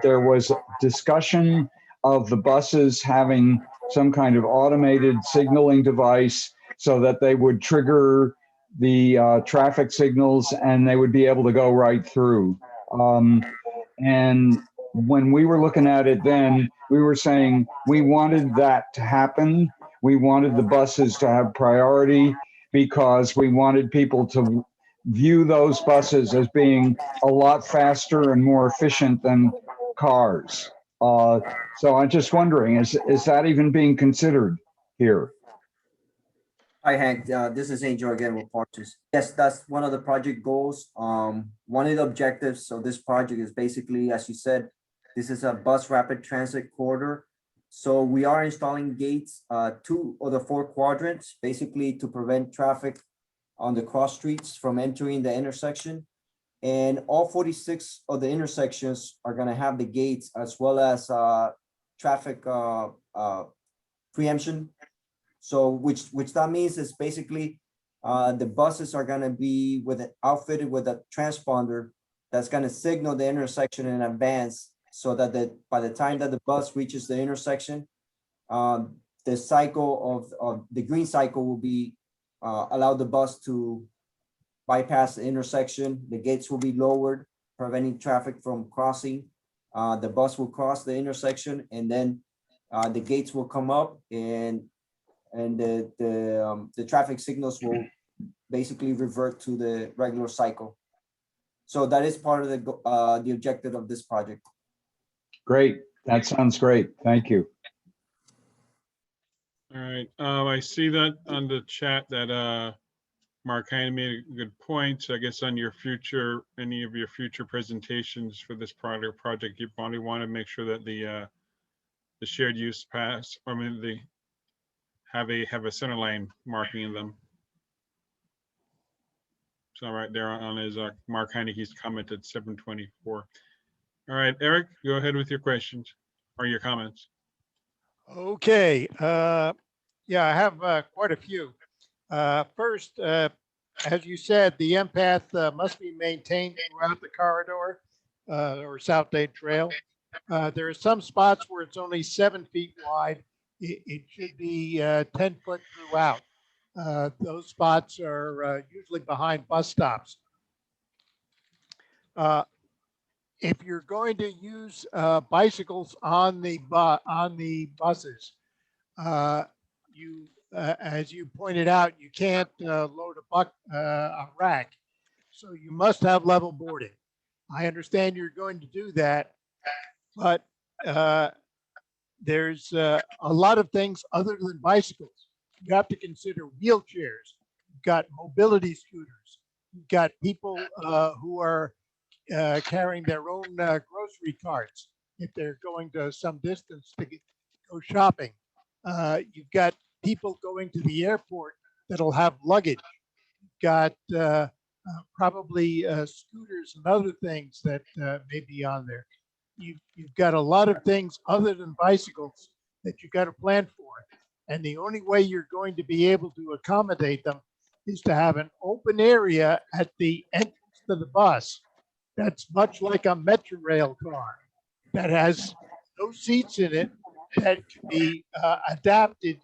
there was discussion of the buses having some kind of automated signaling device so that they would trigger the traffic signals and they would be able to go right through. And when we were looking at it then, we were saying we wanted that to happen. We wanted the buses to have priority because we wanted people to view those buses as being a lot faster and more efficient than cars. So I'm just wondering, is that even being considered here? Hi, Hank. This is Angel again with Partners. Yes, that's one of the project goals. One of the objectives of this project is basically, as you said, this is a bus rapid transit corridor. So we are installing gates, 2 of the 4 quadrants, basically to prevent traffic on the cross streets from entering the intersection. And all 46 of the intersections are going to have the gates as well as traffic preemption. So which that means is basically the buses are going to be outfitted with a transponder that's going to signal the intersection in advance, so that by the time that the bus reaches the intersection, the cycle of the green cycle will be allow the bus to bypass the intersection. The gates will be lowered, preventing traffic from crossing. The bus will cross the intersection, and then the gates will come up, and the traffic signals will basically revert to the regular cycle. So that is part of the objective of this project. Great. That sounds great. Thank you. All right. I see that on the chat that Mark Heine made a good point. So I guess on any of your future presentations for this project, you probably want to make sure that the shared use pass, they have a center line marking in them. So right there on his Mark Heineke's commented 724. All right, Eric, go ahead with your questions or your comments. Okay. Yeah, I have quite a few. First, as you said, the empath must be maintained throughout the corridor or South Dade Trail. There are some spots where it's only 7 feet wide. It should be 10 foot throughout. Those spots are usually behind bus stops. If you're going to use bicycles on the buses, as you pointed out, you can't load a rack, so you must have level boarding. I understand you're going to do that, but there's a lot of things other than bicycles. You have to consider wheelchairs. You've got mobility scooters. You've got people who are carrying their own grocery carts if they're going to some distance to go shopping. You've got people going to the airport that'll have luggage. You've got probably scooters and other things that may be on there. You've got a lot of things other than bicycles that you've got to plan for. And the only way you're going to be able to accommodate them is to have an open area at the entrance to the bus. That's much like a Metro Rail car that has no seats in it that can be adapted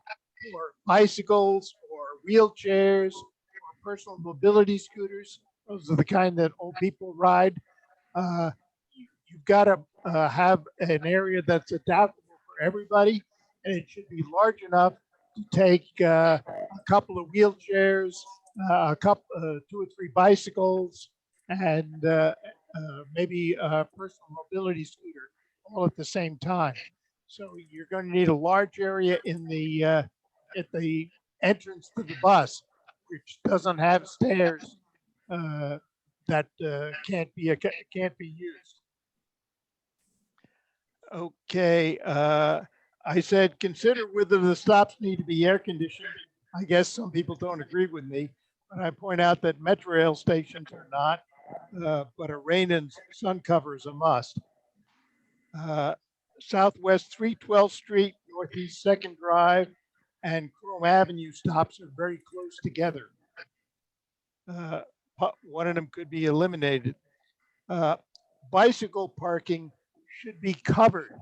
for bicycles or wheelchairs or personal mobility scooters. Those are the kind that old people ride. You've got to have an area that's adaptable for everybody, and it should be large enough to take a couple of wheelchairs, a couple, 2 or 3 bicycles, and maybe a personal mobility scooter all at the same time. So you're going to need a large area in the at the entrance to the bus, which doesn't have stairs that can't be used. Okay, I said consider whether the stops need to be air conditioned. I guess some people don't agree with me, but I point out that Metro Rail stations are not, but a rain and sun cover is a must. Southwest 312th Street, Northeast 2nd Drive, and Chrome Avenue stops are very close together. One of them could be eliminated. Bicycle parking should be covered.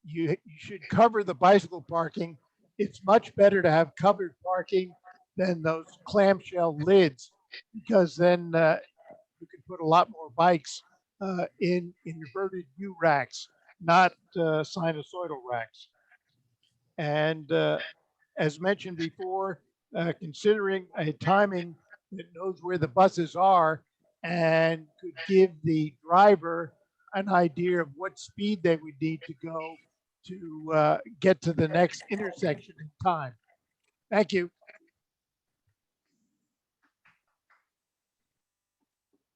You should cover the bicycle parking. It's much better to have covered parking than those clamshell lids, because then you can put a lot more bikes in inverted U racks, not sinusoidal racks. And as mentioned before, considering a timing that knows where the buses are and could give the driver an idea of what speed they would need to go to get to the next intersection in time. Thank you.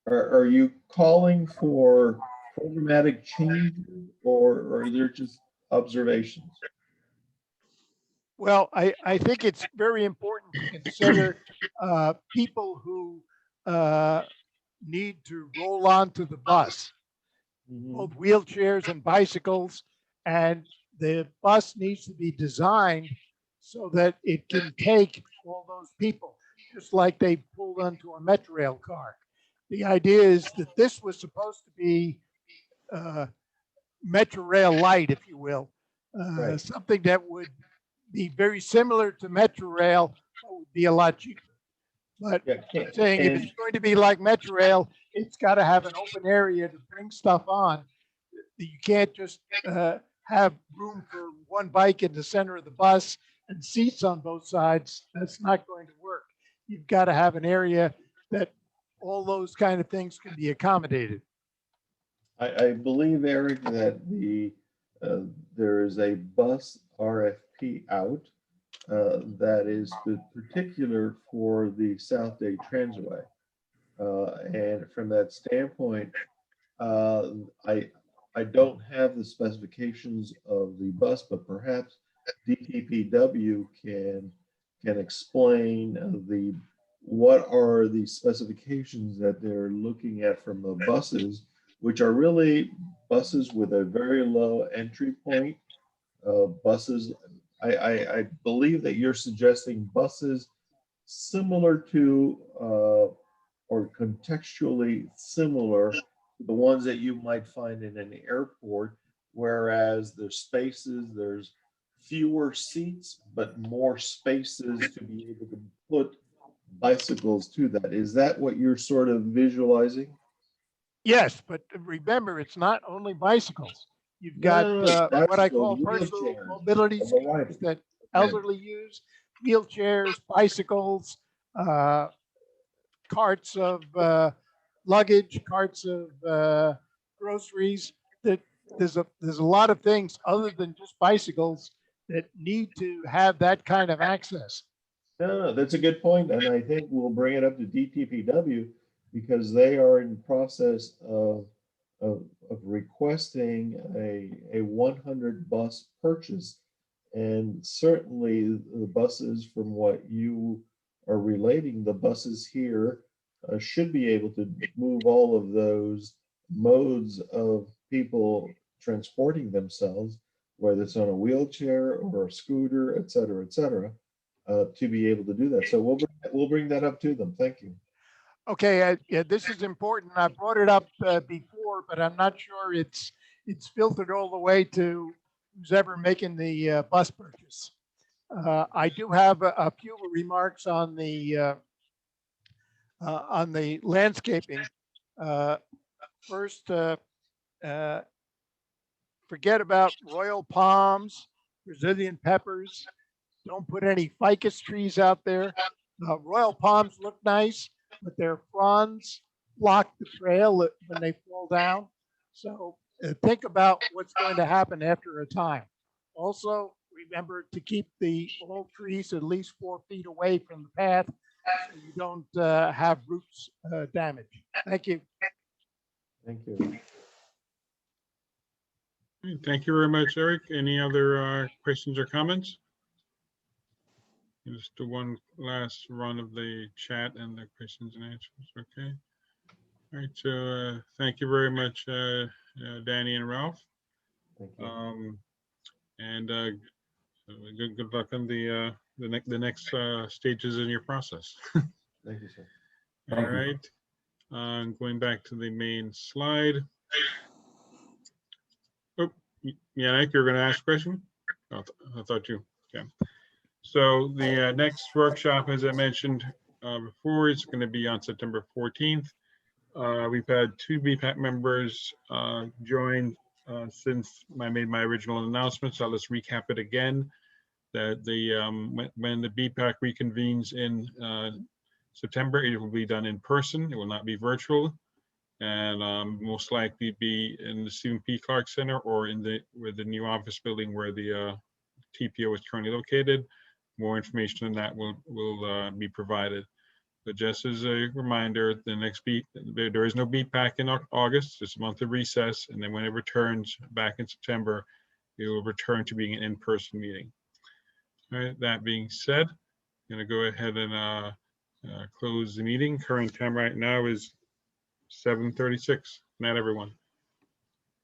Are you calling for programmatic changes, or are there just observations? Well, I think it's very important to consider people who need to roll onto the bus, both wheelchairs and bicycles, and the bus needs to be designed so that it can take all those people, just like they pulled onto a Metro Rail car. The idea is that this was supposed to be Metro Rail light, if you will, Right. something that would be very similar to Metro Rail, but would be a lot cheaper. But I'm saying if it's going to be like Metro Rail, it's got to have an open area to bring stuff on. You can't just have room for one bike in the center of the bus and seats on both sides. That's not going to work. You've got to have an area that all those kind of things can be accommodated. I believe, Eric, that there is a bus RFP out that is particular for the South Dade Transaway. And from that standpoint, I don't have the specifications of the bus, but perhaps Dtpw can explain what are the specifications that they're looking at from the buses, which are really buses with a very low entry point. Buses, I believe that you're suggesting buses similar to or contextually similar to the ones that you might find in an airport, whereas there's spaces, there's fewer seats, but more spaces to be able to put bicycles to that. Is that what you're sort of visualizing? Yes, but remember, it's not only bicycles. You've got what I call personal mobility scooters that elderly use, wheelchairs, bicycles, carts of luggage, carts of groceries that there's a lot of things other than just bicycles that need to have that kind of access. No, that's a good point, and I think we'll bring it up to DTPW because they are in process of requesting a 100 bus purchase, and certainly the buses, from what you are relating, the buses here should be able to move all of those modes of people transporting themselves, whether it's on a wheelchair or a scooter, et cetera, to be able to do that. So we'll bring that up to them. Thank you. Okay, yeah, this is important. I brought it up before, but I'm not sure it's filtered all the way to who's ever making the bus purchase. I do have a few remarks on the landscaping. First, forget about royal palms, Brazilian peppers. Don't put any ficus trees out there. Royal palms look nice, but their fronds block the trail when they fall down. So think about what's going to happen after a time. Also, remember to keep the old trees at least 4 feet away from the path so you don't have roots damage. Thank you. Thank you. Thank you very much, Eric. Any other questions or comments? Just do one last run of the chat and the questions and answers. Okay. All right. So thank you very much, Danny and Ralph. Thank you. And good luck on the next stages in your process. Thank you, sir. All right. Going back to the main slide. Oh, Yannick, you're going to ask a question? I thought you. Yeah. So the next workshop, as I mentioned before, is going to be on September 14th. We've had 2 BPAC members join since I made my original announcement, so I'll just recap it again. That when the BPAC reconvenes in September, it will be done in person. It will not be virtual, and most likely be in the Stephen P. Clark Center or in the new office building where the TPO is currently located. More information on that will be provided. But just as a reminder, there is no BPAC in August. It's a month of recess, and then when it returns back in September, it will return to being an in-person meeting. All right. That being said, I'm going to go ahead and close the meeting. Current time right now is 7:36. Not everyone.